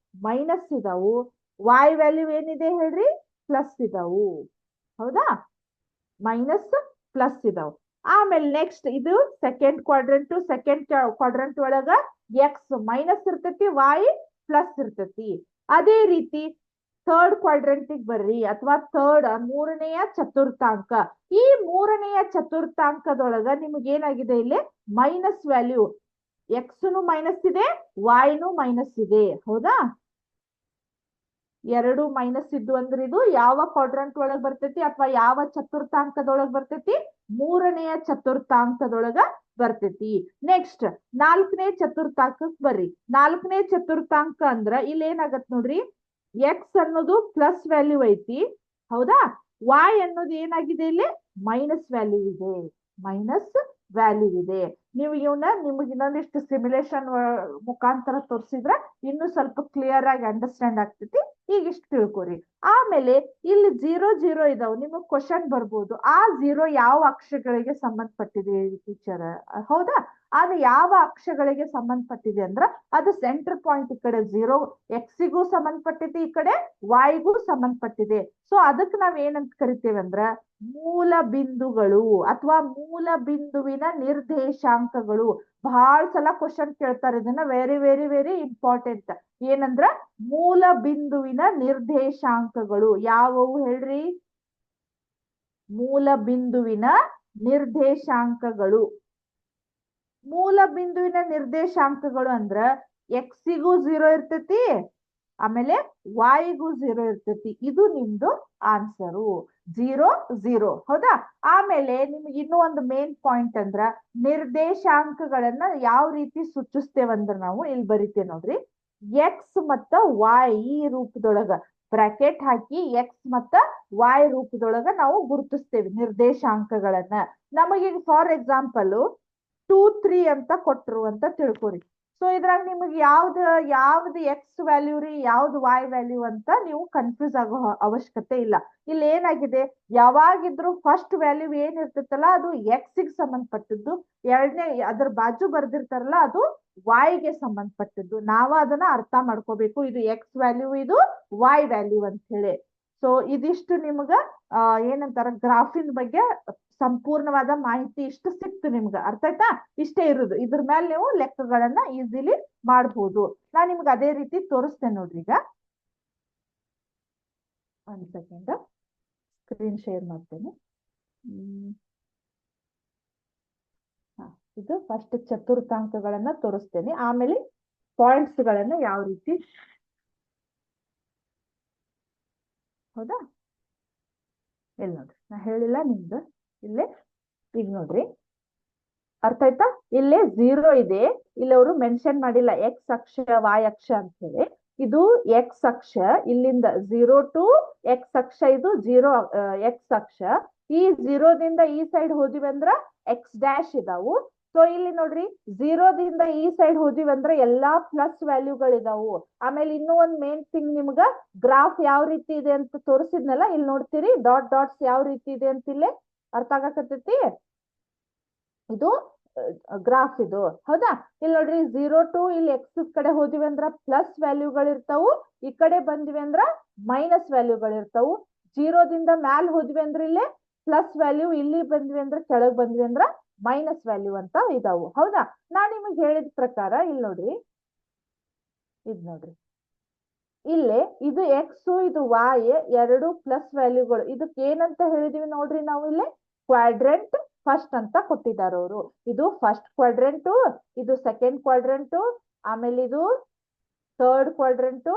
ಮೈನಸ್ ಇದಾವು. ವಾಯ್ ವ್ಯಾಲ್ಯೂ ಏನಿದೆ ಹೇಳ್ರಿ, ಪ್ಲಸ್ ಇದಾವು ಹೌದಾ, ಮೈನಸ್ ಪ್ಲಸ್ ಇದಾವು. ಆಮೇಲೆ ನೆಕ್ಸ್ಟ್ ಇದು ಸೆಕೆಂಡ್ ಕ್ವಾಡ್ರೆಂಟ್. ಸೆಕೆಂಡ್ ಕ್ವಾಡ್ರೆಂಟ್ ಒಳಗ ಎಕ್ಸ್ ಮೈನಸ್ ಇರ್ತೈತಿ, ವಾಯ್ ಪ್ಲಸ್ ಇರ್ತೈತಿ. ಅದೇ ರೀತಿ ಥರ್ಡ್ ಕ್ವಾಡ್ರೆಂಟಿಗೆ ಬರ್ರಿ ಅಥವಾ ಮೂರನೆಯ ಚತುರ್ಥಾಂಕ. ಈ ಮೂರನೆಯ ಚತುರ್ಥಾಂಕದೊಳಗ ನಿಮ್ಗೆ ಏನಾಗಿದೆ, ಇಲ್ಲಿ ಮೈನಸ್ ವ್ಯಾಲ್ಯೂ, ಎಕ್ಸ್ ನು ಮೈನಸ್ ಇದೆ, ವಾಯ್ ನು ಮೈನಸ್ ಇದೆ ಹೌದಾ. ಎರಡು ಮೈನಸ್ ಇದ್ದು ಅಂದ್ರೆ ಇದು ಯಾವ ಕ್ವಾಡ್ರೆಂಟ್ ಒಳಗ್ ಬರ್ತೈತಿ ಅಥವಾ ಯಾವ ಚತುರ್ಥಾಂಕದೊಳಗ್ ಬರ್ತೈತಿ, ಮೂರನೆಯ ಚತುರ್ಥಾಂಕದೊಳಗ ಬರ್ತೈತಿ. ನೆಕ್ಸ್ಟ್ ನಾಲ್ಕನೇ ಚತುರ್ಥಾಂಕಕ್ಕೆ ಬರ್ರಿ. ನಾಲ್ಕನೇ ಚತುರ್ಥಾಂಕ ಅಂದ್ರ ಇಲ್ಲಿ ಏನಾಗತ್ ನೋಡ್ರಿ, ಎಕ್ಸ್ ಅನ್ನೋದು ಪ್ಲಸ್ ವ್ಯಾಲ್ಯೂ ಐತಿ ಹೌದಾ, ವಾಯ್ ಅನ್ನೋದು ಏನಾಗಿದೆ, ಇಲ್ಲಿ ಮೈನಸ್ ವ್ಯಾಲ್ಯೂ ಇದೆ. ಮೈನಸ್ ವ್ಯಾಲ್ಯೂ ಇದೆ. ನೀವು ಇವನ್ನ ನಿಮ್ಗೆ ಇನ್ನೊಂದಿಷ್ಟು ಸಿಮ್ಯುಲೇಷನ್ ಮುಖಾಂತರ ತೋರಿಸಿದ್ರೆ ಇನ್ನು ಸ್ವಲ್ಪ ಕ್ಲಿಯರ್ ಆಗಿ ಅಂಡರ್ಸ್ಟ್ಯಾಂಡ್ ಆಗ್ತೈತಿ. ಈಗ ಇಷ್ಟು ತಿಳ್ಕೊರಿ. ಆಮೇಲೆ ಇಲ್ಲಿ 0 0 ಇದಾವ್. ನಿಮಗ್ ಕ್ವಶನ್ ಬರ್ಬೋದು, ಆ 0 ಯಾವ ಅಕ್ಷಗಳಿಗೆ ಸಂಬಂಧಪಟ್ಟಿದೆ ಟೀಚರ್ ಹೌದಾ. ಅದು ಯಾವ ಅಕ್ಷಗಳಿಗೆ ಸಂಬಂಧಪಟ್ಟಿದೆ ಅಂದ್ರ ಅದು ಸೆಂಟರ್ ಪಾಯಿಂಟ್. ಈ ಕಡೆ 0 ಎಕ್ಸಿಗೂ ಸಂಬಂಧಪಟ್ಟಿದೆ, ಈ ಕಡೆ ವಾಯ್ಗೂ ಸಂಬಂಧಪಟ್ಟಿದೆ. ಸೊ ಅದಕ್ಕೆ ನಾವ್ ಏನಂತ ಕರಿತೇವೆ ಅಂದ್ರ ಮೂಲ ಬಿಂದುಗಳು ಅಥವಾ ಮೂಲ ಬಿಂದುವಿನ ನಿರ್ದೇಶಾಂಕಗಳು. ಬಹಳ ಸಲ ಕ್ವಶನ್ ಕೇಳ್ತಾರೆ ಇದನ್ನ, ವೆರಿ ವೆರಿ ವೆರಿ ಇಂಪಾರ್ಟೆಂಟ್. ಏನಂದ್ರ ಮೂಲ ಬಿಂದುವಿನ ನಿರ್ದೇಶಾಂಕಗಳು ಯಾವುವು ಹೇಳ್ರಿ, ಮೂಲ ಬಿಂದುವಿನ ನಿರ್ದೇಶಾಂಕಗಳು. ಮೂಲ ಬಿಂದುವಿನ ನಿರ್ದೇಶಾಂಕಗಳು ಅಂದ್ರ ಎಕ್ಸಿಗೂ 0 ಇರ್ತೈತಿ, ಆಮೇಲೆ ವಾಯ್ಗೂ 0 ಇರ್ತೈತಿ. ಇದು ನಿಮ್ದು ಆನ್ಸರು 0 0 ಹೌದಾ. ಆಮೇಲೆ ನಿಮ್ಗೆ ಇನ್ನೂ ಒಂದು ಮೇನ್ ಪಾಯಿಂಟ್ ಅಂದ್ರ ನಿರ್ದೇಶಾಂಕಗಳನ್ನ ಯಾವ ರೀತಿ ಸೂಚಿಸ್ತೇವಂದ್ರ ನಾವು ಇಲ್ಲಿ ಬರಿತೇವೆ ನೋಡ್ರಿ, ಎಕ್ಸ್ ಮತ್ತ ವಾಯ್ ಈ ರೂಪದೊಳಗ ಬ್ರಾಕೆಟ್ ಹಾಕಿ ಎಕ್ಸ್ ಮತ್ತ ವಾಯ್ ರೂಪದೊಳಗ ನಾವು ಗುರುತಿಸ್ತೇವೆ ನಿರ್ದೇಶಾಂಕಗಳನ್ನ. ನಮಗೀಗ ಫಾರ್ ಎಕ್ಸಾಂಪಲ್ 2 3 ಅಂತ ಕೊಟ್ರು ಅಂತ ತಿಳ್ಕೊರಿ. ಸೊ ಇದ್ರಾಗ ನಿಮಗೆ ಯಾವ್ದು ಎಕ್ಸ್ ವ್ಯಾಲ್ಯೂ ರೀ, ಯಾವ್ದು ವಾಯ್ ವ್ಯಾಲ್ಯೂ ಅಂತ ನೀವು ಕನ್ಫ್ಯೂಸ್ ಆಗೋ ಅವಶ್ಯಕತೆ ಇಲ್ಲ. ಇಲ್ಲಿ ಏನಾಗಿದೆ, ಯಾವಾಗಿದ್ರು ಫಸ್ಟ್ ವ್ಯಾಲ್ಯೂ ಏನಿರ್ತೈತಲ್ಲ ಅದು ಎಕ್ಸ್ ಗೆ ಸಂಬಂಧಪಟ್ಟದ್ದು, ಎರಡನೇ ಅದ್ರ ಬಾಜು ಬರ್ದಿರ್ತಾರಲ್ಲ ಅದು ವಾಯ್ಗೆ ಸಂಬಂಧಪಟ್ಟದ್ದು. ನಾವ ಅದನ್ನ ಅರ್ಥ ಮಾಡ್ಕೋಬೇಕು, ಇದು ಎಕ್ಸ್ ವ್ಯಾಲ್ಯೂ ಇದು ವಾಯ್ ವ್ಯಾಲ್ಯೂ ಅಂತ ಹೇಳಿ. ಸೊ ಇದಿಷ್ಟು ನಿಮ್ಗ ಏನಂತಾರ ಗ್ರಾಫಿನ್ ಬಗ್ಗೆ ಸಂಪೂರ್ಣವಾದ ಮಾಹಿತಿ ಇಷ್ಟು ಸಿಕ್ತು ನಿಮ್ಗ. ಅರ್ಥ ಆಯ್ತಾ? ಇಷ್ಟೇ ಇರುದು. ಇದ್ರ ಮೇಲೆ ನೀವು ಲೆಕ್ಕಗಳನ್ನ ಈಸಿಲಿ ಮಾಡಬಹುದು. ನಾನ್ ನಿಮ್ಗೆ ಅದೇ ರೀತಿ ತೋರಿಸ್ತೇನೆ ನೋಡ್ರಿ. ಈಗ ಒಂದ್ ಸೆಕೆಂಡ್ ಸ್ಕ್ರೀನ್ ಶೇರ್ ಮಾಡ್ತೇನೆ. ಇದು ಫಸ್ಟ್ ಚತುರ್ಥಾಂಕಗಳನ್ನ ತೋರಿಸ್ತೇನೆ, ಆಮೇಲೆ ಪಾಯಿಂಟ್ಸ್ ಗಳನ್ನ ಯಾವ ರೀತಿ. ಹೌದಾ? ಇಲ್ಲಿ ನೋಡ್ರಿ, ನಾ ಹೇಳಿಲ್ಲ ನಿಮ್ದು ಇಲ್ಲೇ. ಈಗ ನೋಡ್ರಿ, ಅರ್ಥ ಆಯ್ತಾ? ಇಲ್ಲೇ 0 ಇದೆ, ಇಲ್ಲಿ ಅವರು ಮೆನ್ಷನ್ ಮಾಡಿಲ್ಲ ಎಕ್ಸ್ ಅಕ್ಷ ವಾಯ್ ಅಕ್ಷ ಅಂತ ಹೇಳಿ. ಇದು ಎಕ್ಸ್ ಅಕ್ಷ, ಇಲ್ಲಿಂದ 0 ಟು ಎಕ್ಸ್ ಅಕ್ಷ, ಇದು 0 ಎಕ್ಸ್ ಅಕ್ಷ. ಈ 0 ದಿಂದ ಈ ಸೈಡ್ ಹೋದಿವಿ ಅಂದ್ರ ಎಕ್ಸ್ ಡ್ಯಾಶ್ ಇದಾವು. ಸೊ ಇಲ್ಲಿ ನೋಡ್ರಿ, 0 ದಿಂದ ಈ ಸೈಡ್ ಹೋದಿವಿ ಅಂದ್ರೆ ಎಲ್ಲಾ ಪ್ಲಸ್ ವ್ಯಾಲ್ಯೂಗಳಿದಾವು. ಆಮೇಲೆ ಇನ್ನೂ ಒಂದ್ ಮೇನ್ ಥಿಂಗ್, ನಿಮ್ಗ ಗ್ರಾಫ್ ಯಾವ ರೀತಿ ಇದೆ ಅಂತ ತೋರಿಸಿದ್ನಲ್ಲ, ಇಲ್ಲಿ ನೋಡ್ತೀರಿ ಡಾಟ್ ಡಾಟ್ಸ್ ಯಾವ ರೀತಿ ಇದೆ ಅಂತ ಇಲ್ಲೇ ಅರ್ಥ ಆಗಕತ್ತೈತಿ. ಇದು ಗ್ರಾಫ್ ಇದು. ಹೌದಾ? ಇಲ್ಲಿ ನೋಡ್ರಿ 0 ಟು ಇಲ್ಲಿ ಎಕ್ಸ್ ಕಡೆ ಹೋದಿವಿ ಅಂದ್ರ ಪ್ಲಸ್ ವ್ಯಾಲ್ಯೂಗಳಿರ್ತಾವು, ಈ ಕಡೆ ಬಂದಿವಿ ಅಂದ್ರ ಮೈನಸ್ ವ್ಯಾಲ್ಯೂಗಳಿರ್ತಾವು. 0 ದಿಂದ ಮ್ಯಾಲ್ ಹೋದ್ವಿ ಅಂದ್ರೆ ಇಲ್ಲೇ ಪ್ಲಸ್ ವ್ಯಾಲ್ಯೂ, ಇಲ್ಲಿ ಬಂದ್ವಿ ಅಂದ್ರೆ ಕೆಳಗ್ ಬಂದ್ವಿ ಅಂದ್ರ ಮೈನಸ್ ವ್ಯಾಲ್ಯೂ ಅಂತ ಇದಾವು. ಹೌದಾ? ನಾನ್ ನಿಮಗ್ ಹೇಳಿದ ಪ್ರಕಾರ ಇಲ್ಲಿ ನೋಡ್ರಿ, ಇದ್ ನೋಡ್ರಿ, ಇಲ್ಲೇ ಇದು ಎಕ್ಸ್ ಇದು ವಾಯ್ ಎರಡು ಪ್ಲಸ್ ವ್ಯಾಲ್ಯೂಗಳು. ಇದಕ್ಕೆ ಏನಂತ ಹೇಳಿದೀವಿ ನೋಡ್ರಿ ನಾವು, ಇಲ್ಲಿ ಕ್ವಾಡ್ರೆಂಟ್ ಫಸ್ಟ್ ಅಂತ ಕೊಟ್ಟಿದ್ದಾರೆ ಅವರು. ಇದು ಫಸ್ಟ್ ಕ್ವಾಡ್ರೆಂಟ್, ಇದು ಸೆಕೆಂಡ್ ಕ್ವಾಡ್ರೆಂಟ್, ಆಮೇಲೆ ಇದು ಥರ್ಡ್ ಕ್ವಾಡ್ರೆಂಟ್,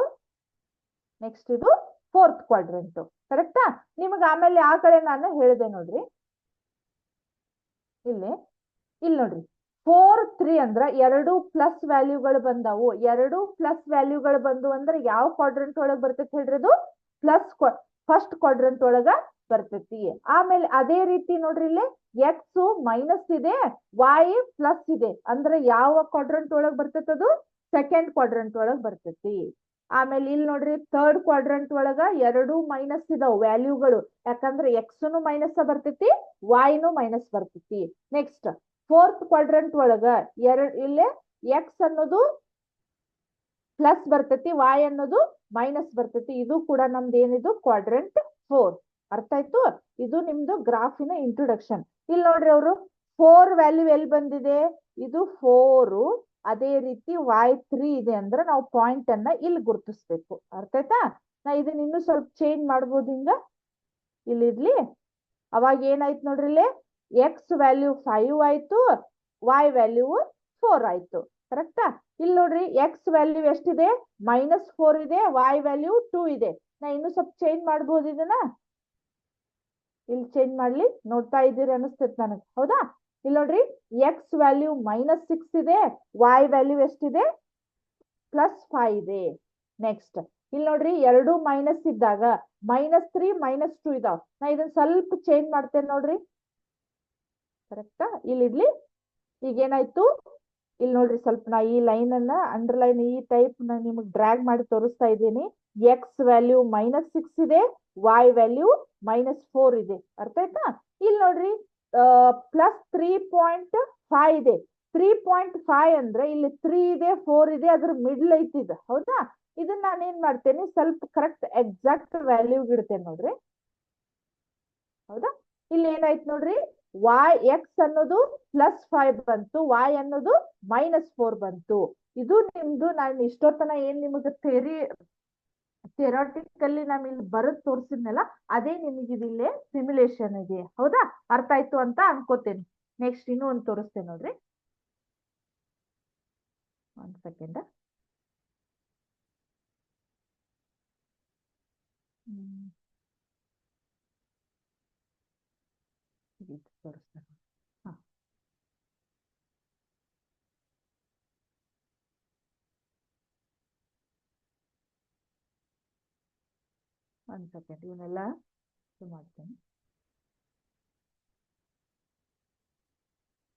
ನೆಕ್ಸ್ಟ್ ಇದು ಫೋರ್ತ್ ಕ್ವಾಡ್ರೆಂಟ್. ಕರೆಕ್ಟಾ? ನಿಮಗ ಆಮೇಲೆ ಆ ಕಡೆ ನಾನು ಹೇಳಿದೆ ನೋಡ್ರಿ, ಇಲ್ಲಿ ನೋಡ್ರಿ 4 3 ಅಂದ್ರ ಎರಡು ಪ್ಲಸ್ ವ್ಯಾಲ್ಯೂಗಳು ಬಂದವು. ಎರಡು ಪ್ಲಸ್ ವ್ಯಾಲ್ಯೂಗಳು ಬಂದು ಅಂದ್ರೆ ಯಾವ ಕ್ವಾಡ್ರೆಂಟ್ ಒಳಗ್ ಬರ್ತೈತಿ ಹೇಳ್ರಿ? ಅದು ಪ್ಲಸ್ ಫಸ್ಟ್ ಕ್ವಾಡ್ರೆಂಟ್ ಒಳಗ ಬರ್ತೈತಿ. ಆಮೇಲೆ ಅದೇ ರೀತಿ ನೋಡ್ರಿ, ಇಲ್ಲಿ ಎಕ್ಸ್ ಮೈನಸ್ ಇದೆ, ವಾಯ್ ಪ್ಲಸ್ ಇದೆ ಅಂದ್ರೆ ಯಾವ ಕ್ವಾಡ್ರೆಂಟ್ ಒಳಗ್ ಬರ್ತೈತಿ? ಅದು ಸೆಕೆಂಡ್ ಕ್ವಾಡ್ರೆಂಟ್ ಒಳಗ್ ಬರ್ತೈತಿ. ಆಮೇಲೆ ಇಲ್ಲಿ ನೋಡ್ರಿ, ಥರ್ಡ್ ಕ್ವಾಡ್ರೆಂಟ್ ಒಳಗ ಎರಡು ಮೈನಸ್ ಇದಾವ್ ವ್ಯಾಲ್ಯೂಗಳು, ಯಾಕಂದ್ರೆ ಎಕ್ಸ್ನು ಮೈನಸ್ ಬರ್ತೈತಿ, ವಾಯ್ನು ಮೈನಸ್ ಬರ್ತೈತಿ. ನೆಕ್ಸ್ಟ್ ಫೋರ್ತ್ ಕ್ವಾಡ್ರೆಂಟ್ ಒಳಗ ಇಲ್ಲೇ ಎಕ್ಸ್ ಅನ್ನೋದು ಪ್ಲಸ್ ಬರ್ತೈತಿ, ವಾಯ್ ಅನ್ನೋದು ಮೈನಸ್ ಬರ್ತೈತಿ. ಇದು ಕೂಡ ನಮ್ದು ಏನಿದು ಕ್ವಾಡ್ರೆಂಟ್ 4. ಅರ್ಥ ಆಯ್ತು? ಇದು ನಿಮ್ದು ಗ್ರಾಫಿನ ಇಂಟ್ರೊಡಕ್ಷನ್. ಇಲ್ಲಿ ನೋಡ್ರಿ, ಅವರು 4 ವ್ಯಾಲ್ಯೂ ಎಲ್ಲಿ ಬಂದಿದೆ? ಇದು 4. ಅದೇ ರೀತಿ ವಾಯ್ 3 ಇದೆ ಅಂದ್ರೆ ನಾವು ಪಾಯಿಂಟ್ ಅನ್ನ ಇಲ್ಲಿ ಗುರುತಿಸ್ಬೇಕು. ಅರ್ಥ ಆಯ್ತಾ? ನಾ ಇದನ್ನ ಇನ್ನೂ ಸ್ವಲ್ಪ ಚೇಂಜ್ ಮಾಡ್ಬೋದು. ಹಿಂಗ ಇಲ್ಲಿ ಇರ್ಲಿ. ಅವಾಗ ಏನಾಯ್ತು ನೋಡ್ರಿ, ಇಲ್ಲಿ ಎಕ್ಸ್ ವ್ಯಾಲ್ಯೂ 5 ಆಯ್ತು, ವಾಯ್ ವ್ಯಾಲ್ಯೂ 4 ಆಯ್ತು. ಕರೆಕ್ಟಾ? ಇಲ್ಲಿ ನೋಡ್ರಿ, ಎಕ್ಸ್ ವ್ಯಾಲ್ಯೂ ಎಷ್ಟಿದೆ? -4 ಇದೆ, ವಾಯ್ ವ್ಯಾಲ್ಯೂ 2 ಇದೆ. ನಾ ಇನ್ನೂ ಸ್ವಲ್ಪ ಚೇಂಜ್ ಮಾಡ್ಬೋದು ಇದನ್ನ. ಇಲ್ಲಿ ಚೇಂಜ್ ಮಾಡ್ಲಿ, ನೋಡ್ತಾ ಇದ್ದೀರಿ ಅನಿಸ್ತೈತಿ ನನಗೆ. ಹೌದಾ? ಇಲ್ಲಿ ನೋಡ್ರಿ, ಎಕ್ಸ್ ವ್ಯಾಲ್ಯೂ -6 ಇದೆ, ವಾಯ್ ವ್ಯಾಲ್ಯೂ ಎಷ್ಟಿದೆ? +5 ಇದೆ. ನೆಕ್ಸ್ಟ್ ಇಲ್ಲಿ ನೋಡ್ರಿ, ಎರಡು ಮೈನಸ್ ಇದ್ದಾಗ -3 -2 ಇದಾವ್. ನಾ ಇದನ್ನ ಸ್ವಲ್ಪ ಚೇಂಜ್ ಮಾಡ್ತೇನೆ ನೋಡ್ರಿ. ಕರೆಕ್ಟಾ? ಇಲ್ಲಿ ಇಡ್ಲಿ. ಈಗ ಏನಾಯ್ತು? ಇಲ್ಲಿ ನೋಡ್ರಿ, ಸ್ವಲ್ಪ ನಾ ಈ ಲೈನ್ ಅನ್ನ ಅಂಡರ್ಲೈನ್ ಈ ಟೈಪ್ ನಿಮಗೆ ಡ್ರ್ಯಾಗ್ ಮಾಡಿ ತೋರಿಸ್ತಾ ಇದ್ದೀನಿ. ಎಕ್ಸ್ ವ್ಯಾಲ್ಯೂ -6 ಇದೆ, ವಾಯ್ ವ್ಯಾಲ್ಯೂ -4 ಇದೆ. ಅರ್ಥ ಆಯ್ತಾ? ಇಲ್ಲಿ ನೋಡ್ರಿ, +3.5 ಇದೆ. 3.5 ಅಂದ್ರೆ ಇಲ್ಲಿ 3 ಇದೆ, 4 ಇದೆ, ಅದ್ರ ಮಿಡ್ಲ್ ಐತಿ ಇದು. ಹೌದಾ? ಇದನ್ನ ನಾನೇನ್ ಮಾಡ್ತೇನೆ, ಸ್ವಲ್ಪ ಕರೆಕ್ಟ್ ಎಕ್ಸಾಕ್ಟ್ ವ್ಯಾಲ್ಯೂ ಇಡ್ತೇನೆ ನೋಡ್ರಿ. ಹೌದಾ? ಇಲ್ಲಿ ಏನಾಯ್ತು ನೋಡ್ರಿ, ವಾಯ್ ಎಕ್ಸ್ ಅನ್ನೋದು +5 ಬಂತು, ವಾಯ್ ಅನ್ನೋದು -4 ಬಂತು. ಇದು ನಿಮ್ದು ನಾನು ಇಷ್ಟೊತ್ತನ ಏನ್ ನಿಮಗೆ ಥಿಯರಾಟಿಕಲ್ಲಿ ನಾನು ಇಲ್ಲಿ ಬರದ್ ತೋರಿಸಿದ್ನಲ್ಲ, ಅದೇ ನಿಮಗೆ ಇದಿಲ್ಲೇ ಸಿಮ್ಯುಲೇಷನ್ ಇದೆ. ಹೌದಾ? ಅರ್ಥ ಆಯ್ತು ಅಂತ ಅನ್ಕೋತೇನೆ. ನೆಕ್ಸ್ಟ್ ಇನ್ನೂ ಒಂದು ತೋರಿಸ್ತೇನೆ ನೋಡ್ರಿ. ಒಂದ್ ಸೆಕೆಂಡ್. ತೋರಿಸ್ತೇನೆ. ಒಂದ್ ಸೆಕೆಂಡ್, ಇವನ್ನೆಲ್ಲ ಮಾಡ್ತೇನೆ.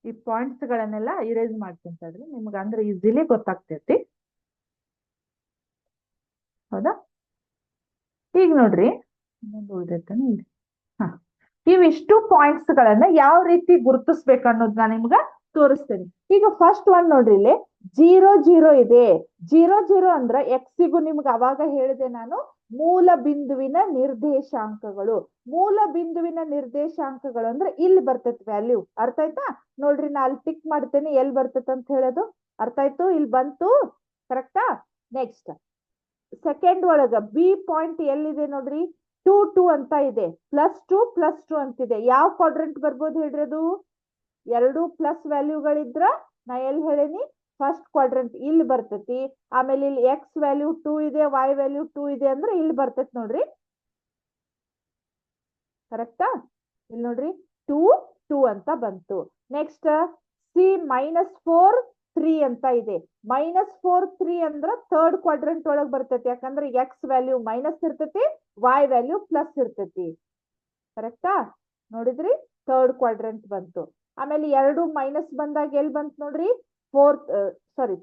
ಈ ಪಾಯಿಂಟ್ಸ್ ಗಳನ್ನೆಲ್ಲ ಇರೇಸ್ ಮಾಡ್ತೀನಿ ನಿಮ್ಗೆ, ಅಂದ್ರೆ ಈಸಿಲಿ ಗೊತ್ತಾಗ್ತೈತಿ. ಹೌದಾ? ಈಗ ನೋಡ್ರಿ, ಇನ್ನೊಂದು ಉಳಿದೈತಾನೆ ಇಲ್ಲಿ. ಇವಿಷ್ಟು ಪಾಯಿಂಟ್ಸ್ ಗಳನ್ನ ಯಾವ ರೀತಿ ಗುರುತಿಸ್ಬೇಕು ಅನ್ನೋದನ್ನ ನಿಮ್ಗ ತೋರಿಸ್ತೇನೆ. ಈಗ ಫಸ್ಟ್ ಒನ್ ನೋಡ್ರಿ, ಇಲ್ಲಿ 0 0 ಇದೆ. 0 0 ಅಂದ್ರ ಎಕ್ಸಿಗೂ ನಿಮ್ಗೆ ಅವಾಗ ಹೇಳಿದೆ ನಾನು, ಮೂಲ ಬಿಂದುವಿನ ನಿರ್ದೇಶಾಂಕಗಳು. ಮೂಲ ಬಿಂದುವಿನ ನಿರ್ದೇಶಾಂಕಗಳು ಅಂದ್ರೆ ಇಲ್ಲಿ ಬರ್ತೈತಿ ವ್ಯಾಲ್ಯೂ. ಅರ್ಥ ಆಯ್ತಾ? ನೋಡ್ರಿ ನಾ ಅಲ್ಲಿ ಟಿಕ್ ಮಾಡ್ತೇನೆ ಎಲ್ಲಿ ಬರ್ತೈತೆ ಅಂತ ಹೇಳೋದು. ಅರ್ಥ ಆಯ್ತು? ಇಲ್ಲಿ ಬಂತು. ಕರೆಕ್ಟಾ? ನೆಕ್ಸ್ಟ್ ಸೆಕೆಂಡ್ ಒಳಗ ಬಿ ಪಾಯಿಂಟ್ ಎಲ್ಲಿದೆ ನೋಡ್ರಿ, 2 2 ಅಂತ ಇದೆ, +2 ಅಂತಿದೆ. ಯಾವ ಕ್ವಾಡ್ರೆಂಟ್ ಬರ್ಬೋದು ಹೇಳ್ರಿ ಅದು? ಎರಡು ಪ್ಲಸ್ ವ್ಯಾಲ್ಯೂಗಳಿದ್ರ ನಾ ಎಲ್ಲಿ ಹೇಳೇನಿ? ಫಸ್ಟ್ ಕ್ವಾಡ್ರೆಂಟ್ ಇಲ್ಲಿ ಬರ್ತೈತಿ. ಆಮೇಲೆ ಇಲ್ಲಿ ಎಕ್ಸ್ ವ್ಯಾಲ್ಯೂ 2 ಇದೆ, ವೈ ವ್ಯಾಲ್ಯೂ 2 ಇದೆ ಅಂದ್ರೆ ಇಲ್ಲಿ ಬರ್ತೈತಿ ನೋಡ್ರಿ. ಕರೆಕ್ಟಾ? ಇಲ್ಲಿ ನೋಡ್ರಿ 2 2 ಅಂತ ಬಂತು. ನೆಕ್ಸ್ಟ್ ಸಿ -4 3 ಅಂತ ಇದೆ. -4 3 ಅಂದ್ರ ಥರ್ಡ್ ಕ್ವಾಡ್ರೆಂಟ್ ಒಳಗ್ ಬರ್ತೈತಿ. ಯಾಕಂದ್ರೆ ಎಕ್ಸ್ ವ್ಯಾಲ್ಯೂ ಮೈನಸ್ ಇರ್ತೈತಿ, ವೈ ವ್ಯಾಲ್ಯೂ ಪ್ಲಸ್ ಇರ್ತೈತಿ. ಕರೆಕ್ಟಾ? ನೋಡಿದ್ರಿ? ಥರ್ಡ್ ಕ್ವಾಡ್ರೆಂಟ್ ಬಂತು. ಆಮೇಲೆ ಎರಡು ಮೈನಸ್ ಬಂದಾಗ ಎಲ್ಲಿ ಬಂತು ನೋಡ್ರಿ?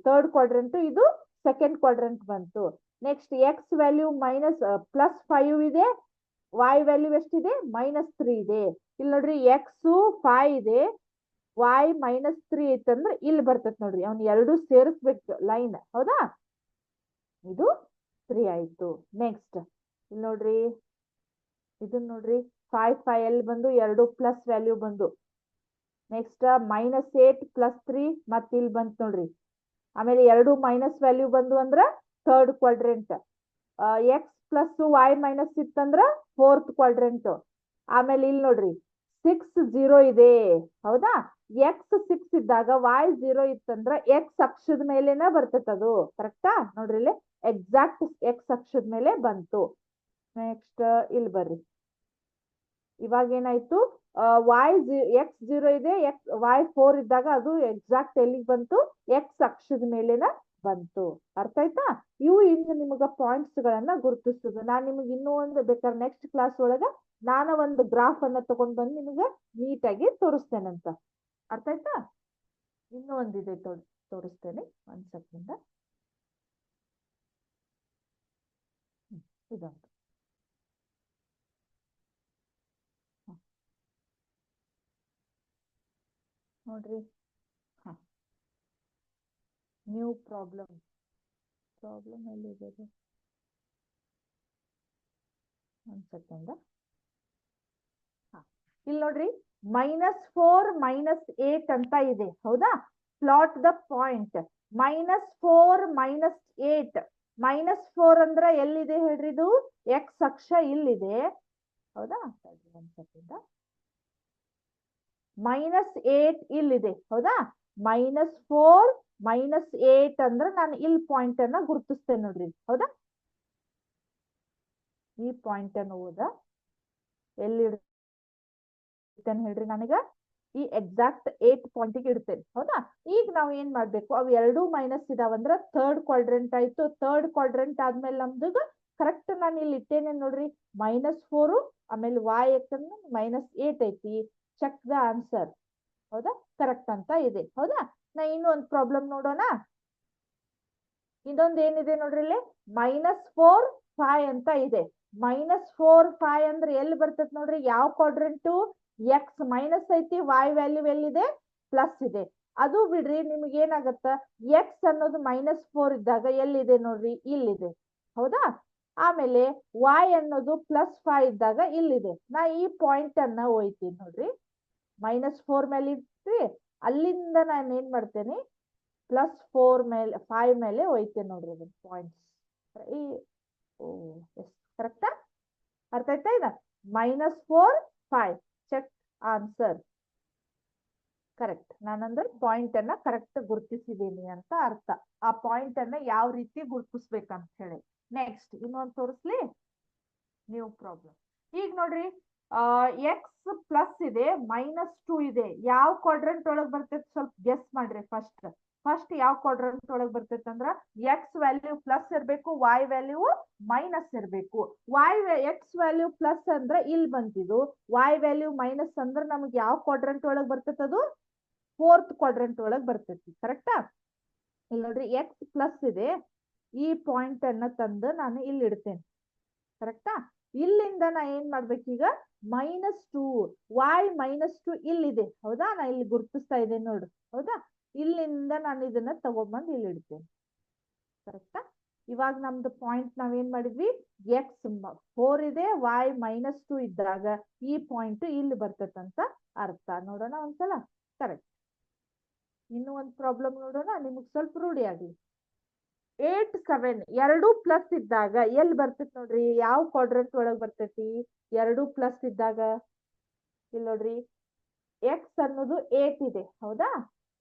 Third quadrant. ಇದು ಸೆಕೆಂಡ್ ಕ್ವಾಡ್ರೆಂಟ್ ಬಂತು. ನೆಕ್ಸ್ಟ್ ಎಕ್ಸ್ ವ್ಯಾಲ್ಯೂ +5 ಇದೆ, ವೈ ವ್ಯಾಲ್ಯೂ ಎಷ್ಟಿದೆ? -3 ಇದೆ. ಇಲ್ಲಿ ನೋಡ್ರಿ ಎಕ್ಸ್ 5 ಇದೆ, ವೈ -3 ಐತಂದ್ರೆ ಇಲ್ಲಿ ಬರ್ತೈತಿ ನೋಡ್ರಿ. ಅವ್ನು ಎರಡು ಸೇರಿಸ್ಬೇಕು ಲೈನ್. ಹೌದಾ? ಇದು 3 ಆಯ್ತು. ನೆಕ್ಸ್ಟ್ ಇಲ್ಲಿ ನೋಡ್ರಿ, ಇದನ್ನ ನೋಡ್ರಿ 5 5 ಎಲ್ಲಿ ಬಂದು ಎರಡು ಪ್ಲಸ್ ವ್ಯಾಲ್ಯೂ ಬಂದು. ನೆಕ್ಸ್ಟ್ -8 +3 ಮತ್ತೆ ಇಲ್ಲಿ ಬಂತು ನೋಡ್ರಿ. ಆಮೇಲೆ ಎರಡು ಮೈನಸ್ ವ್ಯಾಲ್ಯೂ ಬಂದು ಅಂದ್ರ third quadrant. X plus y minus ಇತ್ತಂದ್ರ ಫೋರ್ತ್ ಕ್ವಾಡ್ರೆಂಟ್. ಆಮೇಲೆ ಇಲ್ಲಿ ನೋಡ್ರಿ 6 0 ಇದೆ. ಹೌದಾ? ಎಕ್ಸ್ 6 ಇದ್ದಾಗ ವೈ 0 ಇತ್ತಂದ್ರ ಎಕ್ಸ್ ಅಕ್ಷದ ಮೇಲೆನ ಬರ್ತೈತೆ ಅದು. ಕರೆಕ್ಟಾ? ನೋಡ್ರಿ ಇಲ್ಲಿ ಎಕ್ಸಾಕ್ಟ್ ಎಕ್ಸ್ ಅಕ್ಷದ ಮೇಲೆ ಬಂತು. ನೆಕ್ಸ್ಟ್ ಇಲ್ಲಿ ಬರ್ರಿ. ಇವಾಗ ಏನಾಯ್ತು? ಎಕ್ಸ್ 0 ಇದೆ, ವೈ 4 ಇದ್ದಾಗ ಅದು ಎಕ್ಸಾಕ್ಟ್ ಎಲ್ಲಿಗೆ ಬಂತು? ಎಕ್ಸ್ ಅಕ್ಷದ ಮೇಲೆನ ಬಂತು. ಅರ್ಥ ಆಯ್ತಾ? ಇವು ಇನ್ನು ನಿಮಗ ಪಾಯಿಂಟ್ಸ್ ಗಳನ್ನ ಗುರುತಿಸುದು. ನಾನ್ ನಿಮಗೆ ಇನ್ನೂ ಒಂದು ಬೇಕಾದ್ರೆ ನೆಕ್ಸ್ಟ್ ಕ್ಲಾಸ್ ಒಳಗ ನಾನು ಒಂದು ಗ್ರಾಫ್ ಅನ್ನ ತಗೊಂಡ್ ಬಂದು ನಿಮಗೆ ನೀಟಾಗಿ ತೋರಿಸ್ತೇನಂತ. ಅರ್ಥ ಆಯ್ತಾ? ಇನ್ನೂ ಒಂದಿದೆ ತೋರಿಸ್ತೇನೆ. ಒಂದ್ ಸೆಕೆಂಡ್. ಇದೊಂದು ನೋಡ್ರಿ. ನ್ಯೂ ಪ್ರಾಬ್ಲಮ್ ಎಲ್ಲಿದೆ? ಒಂದ್ ಸೆಕೆಂಡ್. ಇಲ್ಲಿ ನೋಡ್ರಿ -4 -8 ಅಂತ ಇದೆ. ಹೌದಾ? Plot the point. -4 -8. -4 ಅಂದ್ರ ಎಲ್ಲಿದೆ ಹೇಳ್ರಿ? ಇದು ಎಕ್ಸ್ ಅಕ್ಷ ಇಲ್ಲಿದೆ. ಹೌದಾ? ಒಂದ್ ಸೆಕೆಂಡ್. -8 ಇಲ್ಲಿದೆ. ಹೌದಾ? -4 -8 ಅಂದ್ರೆ ನಾನು ಇಲ್ಲಿ ಪಾಯಿಂಟ್ ಅನ್ನ ಗುರುತಿಸ್ತೇನೆ ನೋಡ್ರಿ. ಹೌದಾ? ಈ ಪಾಯಿಂಟ್ ಅನ್ನು ಹೋದ ಎಲ್ಲಿ ಇಡ್ತೇನೆ ಹೇಳ್ರಿ? ನನಗ ಈ ಎಕ್ಸಾಕ್ಟ್ 8 ಪಾಯಿಂಟಿಗೆ ಇಡ್ತೇನೆ. ಹೌದಾ? ಈಗ ನಾವ್ ಏನ್ ಮಾಡ್ಬೇಕು? ಅವು ಎರಡು ಮೈನಸ್ ಇದಾವಂದ್ರ ಥರ್ಡ್ ಕ್ವಾಡ್ರೆಂಟ್ ಆಯ್ತು. ಥರ್ಡ್ ಕ್ವಾಡ್ರೆಂಟ್ ಆದ್ಮೇಲೆ ನಮ್ದು ಕರೆಕ್ಟ್ ನಾನು ಇಲ್ಲಿ ಇಟ್ಟೇನೆ ನೋಡ್ರಿ. -4 ಆಮೇಲೆ ವೈ ಯಾಕಂದ್ರೆ -8 ಐತಿ. Check the answer. ಹೌದಾ? ಕರೆಕ್ಟ್ ಅಂತ ಇದೆ. ಹೌದಾ? ನಾ ಇನ್ನೂ ಒಂದು ಪ್ರಾಬ್ಲಮ್ ನೋಡೋಣ. ಇದೊಂದು ಏನಿದೆ ನೋಡ್ರಿ ಇಲ್ಲಿ -4 5 ಅಂತ ಇದೆ. -4 5 ಅಂದ್ರೆ ಎಲ್ಲಿ ಬರ್ತೈತೆ ನೋಡ್ರಿ? ಯಾವ ಕ್ವಾಡ್ರೆಂಟು? ಎಕ್ಸ್ ಮೈನಸ್ ಐತಿ, ವೈ ವ್ಯಾಲ್ಯೂ ಎಲ್ಲಿದೆ? ಪ್ಲಸ್ ಇದೆ. ಅದು ಬಿಡ್ರಿ, ನಿಮ್ಗೆ ಏನಾಗತ್ತ? ಎಕ್ಸ್ ಅನ್ನೋದು -4 ಇದ್ದಾಗ ಎಲ್ಲಿದೆ ನೋಡ್ರಿ? ಇಲ್ಲಿದೆ. ಹೌದಾ? ಆಮೇಲೆ ವೈ ಅನ್ನೋದು +5 ಇದ್ದಾಗ ಇಲ್ಲಿದೆ. ನಾ ಈ ಪಾಯಿಂಟ್ ಅನ್ನ ಹೋಯ್ತೀನಿ ನೋಡ್ರಿ. -4 ಮೇಲೆ ಇಟ್ರಿ, ಅಲ್ಲಿಂದ ನಾನು ಏನ್ ಮಾಡ್ತೇನೆ? +4 ಮೇಲೆ 5 ಮೇಲೆ ಹೋಯ್ತೇನೆ ನೋಡ್ರಿ. ಅದನ್ನ ಪಾಯಿಂಟ್ಸ್ ಕರೆಕ್ಟಾ? ಅರ್ಥ ಆಯ್ತಾ? ಇದ -4 5 ಚೆಕ್ ಆನ್ಸರ್. ಕರೆಕ್ಟ್. ನಾನಂದ್ರೆ ಪಾಯಿಂಟ್ ಅನ್ನ ಕರೆಕ್ಟ್ ಗುರುತಿಸಿದ್ದೀನಿ ಅಂತ ಅರ್ಥ. ಆ ಪಾಯಿಂಟ್ ಅನ್ನ ಯಾವ ರೀತಿ ಗುರುತಿಸ್ಬೇಕಂತ ಹೇಳಿ. ನೆಕ್ಸ್ಟ್ ಇನ್ನೊಂದು ತೋರಿಸ್ಲಿ. New problem. ಈಗ ನೋಡ್ರಿ ಎಕ್ಸ್ ಪ್ಲಸ್ ಇದೆ, -2 ಇದೆ. ಯಾವ ಕ್ವಾಡ್ರೆಂಟ್ ಒಳಗ್ ಬರ್ತೈತೆ? ಸ್ವಲ್ಪ ಗೆಸ್ ಮಾಡ್ರಿ. ಫಸ್ಟ್ ಯಾವ ಕ್ವಾಡ್ರೆಂಟ್ ಒಳಗ್ ಬರ್ತೈತೆ ಅಂದ್ರ ಎಕ್ಸ್ ವ್ಯಾಲ್ಯೂ ಪ್ಲಸ್ ಇರ್ಬೇಕು, ವೈ ವ್ಯಾಲ್ಯೂ ಮೈನಸ್ ಇರ್ಬೇಕು. ಎಕ್ಸ್ ವ್ಯಾಲ್ಯೂ ಪ್ಲಸ್ ಅಂದ್ರ ಇಲ್ಲಿ ಬಂತಿದ್ದು, ವೈ ವ್ಯಾಲ್ಯೂ ಮೈನಸ್ ಅಂದ್ರ ನಮ್ಗೆ ಯಾವ ಕ್ವಾಡ್ರೆಂಟ್ ಒಳಗ್ ಬರ್ತೈತೆ? ಅದು ಫೋರ್ತ್ ಕ್ವಾಡ್ರೆಂಟ್ ಒಳಗ್ ಬರ್ತೈತಿ. ಕರೆಕ್ಟಾ? ಇಲ್ಲಿ ನೋಡ್ರಿ ಎಕ್ಸ್ ಪ್ಲಸ್ ಇದೆ. ಈ ಪಾಯಿಂಟ್ ಅನ್ನ ತಂದು ನಾನು ಇಲ್ಲಿ ಇಡ್ತೇನೆ. ಕರೆಕ್ಟಾ? ಇಲ್ಲಿಂದ ನಾ ಏನ್ ಮಾಡ್ಬೇಕೀಗ? -2 ವೈ -2 ಇಲ್ಲಿದೆ. ಹೌದಾ? ನಾ ಇಲ್ಲಿ ಗುರುತಿಸ್ತಾ ಇದ್ದೇನೆ ನೋಡು. ಹೌದಾ? ಇಲ್ಲಿಂದ ನಾನು ಇದನ್ನ ತಗೊಂಡ್ಬಂದು ಇಲ್ಲಿ ಇಡ್ತೇನೆ. ಕರೆಕ್ಟಾ? ಇವಾಗ ನಮ್ದು ಪಾಯಿಂಟ್ ನಾವೇನ್ ಮಾಡಿದ್ವಿ, ಎಕ್ಸ್ 4 ಇದೆ, y -2 ಇದ್ದಾಗ ಈ ಪಾಯಿಂಟ್ ಇಲ್ಲಿ ಬರ್ತದಂತ ಅರ್ಥ. ನೋಡೋಣ ಒಂದ್ಸಲ. ಕರೆಕ್ಟ್. ಇನ್ನು ಒಂದು ಪ್ರಾಬ್ಲಮ್ ನೋಡೋಣ, ನಿಮಗೆ ಸ್ವಲ್ಪ ರೂಢಿ ಆಗ್ಲಿ. 8 7 ಎರಡು ಪ್ಲಸ್ ಇದ್ದಾಗ ಎಲ್ಲಿ ಬರ್ತೈತಿ ನೋಡ್ರಿ, ಯಾವ ಕ್ವಾಡ್ರೆಂಟ್ ಒಳಗ್ ಬರ್ತೈತಿ? ಎರಡು ಪ್ಲಸ್ ಇದ್ದಾಗ ಇಲ್ಲಿ ನೋಡ್ರಿ, ಎಕ್ಸ್ ಅನ್ನೋದು 8 ಇದೆ, ಹೌದಾ?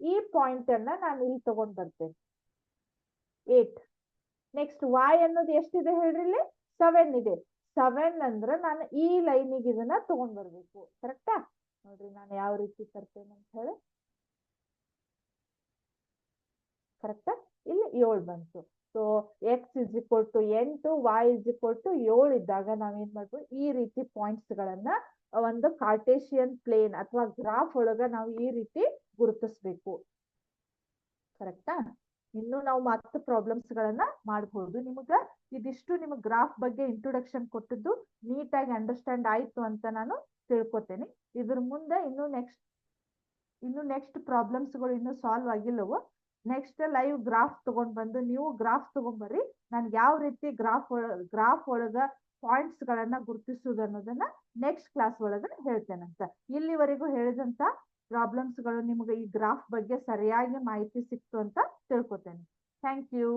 ಈ ಪಾಯಿಂಟ್ ಅನ್ನ ನಾನು ಇಲ್ಲಿ ತಗೊಂಡ್ ಬರ್ತೇನೆ, 8. ನೆಕ್ಸ್ಟ್ y ಅನ್ನೋದು ಎಷ್ಟಿದೆ ಹೇಳ್ರಿ, ಇಲ್ಲಿ 7 ಇದೆ. 7 ಅಂದ್ರೆ ನಾನು ಈ ಲೈನಿಗೆ ಇದನ್ನ ತಗೊಂಡ್ ಬರ್ಬೇಕು. ಕರೆಕ್ಟಾ? ನೋಡ್ರಿ ನಾನು ಯಾವ ರೀತಿ ತರ್ತೇನೆ ಅಂತ ಹೇಳಿ. ಕರೆಕ್ಟಾ? ಇಲ್ಲಿ 7 ಬಂತು. So x is equal to 8, y is equal to 7 ಇದ್ದಾಗ ನಾವೇನ್ ಮಾಡ್ಬೋದು, ಈ ರೀತಿ ಪಾಯಿಂಟ್ಸ್ ಗಳನ್ನ ಒಂದು ಕಾರ್ಟೇಶಿಯನ್ ಪ್ಲೇನ್ ಅಥವಾ ಗ್ರಾಫ್ ಒಳಗ ನಾವು ಈ ರೀತಿ ಗುರುತಿಸ್ಬೇಕು. ಕರೆಕ್ಟಾ? ಇನ್ನು ನಾವು ಮತ್ತೆ ಪ್ರಾಬ್ಲಮ್ಸ್ ಗಳನ್ನ ಮಾಡಬಹುದು. ನಿಮಗ ಇದಿಷ್ಟು ನಿಮಗೆ ಗ್ರಾಫ್ ಬಗ್ಗೆ ಇಂಟ್ರೊಡಕ್ಷನ್ ಕೊಟ್ಟಿದ್ದು ನೀಟಾಗಿ ಅಂಡರ್ಸ್ಟ್ಯಾಂಡ್ ಆಯ್ತು ಅಂತ ನಾನು ತಿಳ್ಕೊತೇನೆ. ಇದ್ರ ಮುಂದೆ ಇನ್ನು ನೆಕ್ಸ್ಟ್ ಪ್ರಾಬ್ಲಮ್ಸ್ ಗಳು ಇನ್ನು ಸಾಲ್ವ್ ಆಗಿಲ್ಲವು. ನೆಕ್ಸ್ಟ್ ಲೈವ್ ಗ್ರಾಫ್ ತಗೊಂಡ್ ಬಂದು ನೀವು ಗ್ರಾಫ್ ತಗೊಂಡ್ಬರ್ರಿ. ನಾನು ಯಾವ ರೀತಿ ಗ್ರಾಫ್ ಒಳಗ ಪಾಯಿಂಟ್ಸ್ ಗಳನ್ನ ಗುರುತಿಸುವುದು ಅನ್ನೋದನ್ನ ನೆಕ್ಸ್ಟ್ ಕ್ಲಾಸ್ ಒಳಗ ಹೇಳ್ತೇನಂತ. ಇಲ್ಲಿವರೆಗೂ ಹೇಳಿದಂತ ಪ್ರಾಬ್ಲಮ್ಸ್ ಗಳು ನಿಮಗೆ ಈ ಗ್ರಾಫ್ ಬಗ್ಗೆ ಸರಿಯಾಗಿ ಮಾಹಿತಿ ಸಿಕ್ತು ಅಂತ ತಿಳ್ಕೊತೇನೆ. Thank you.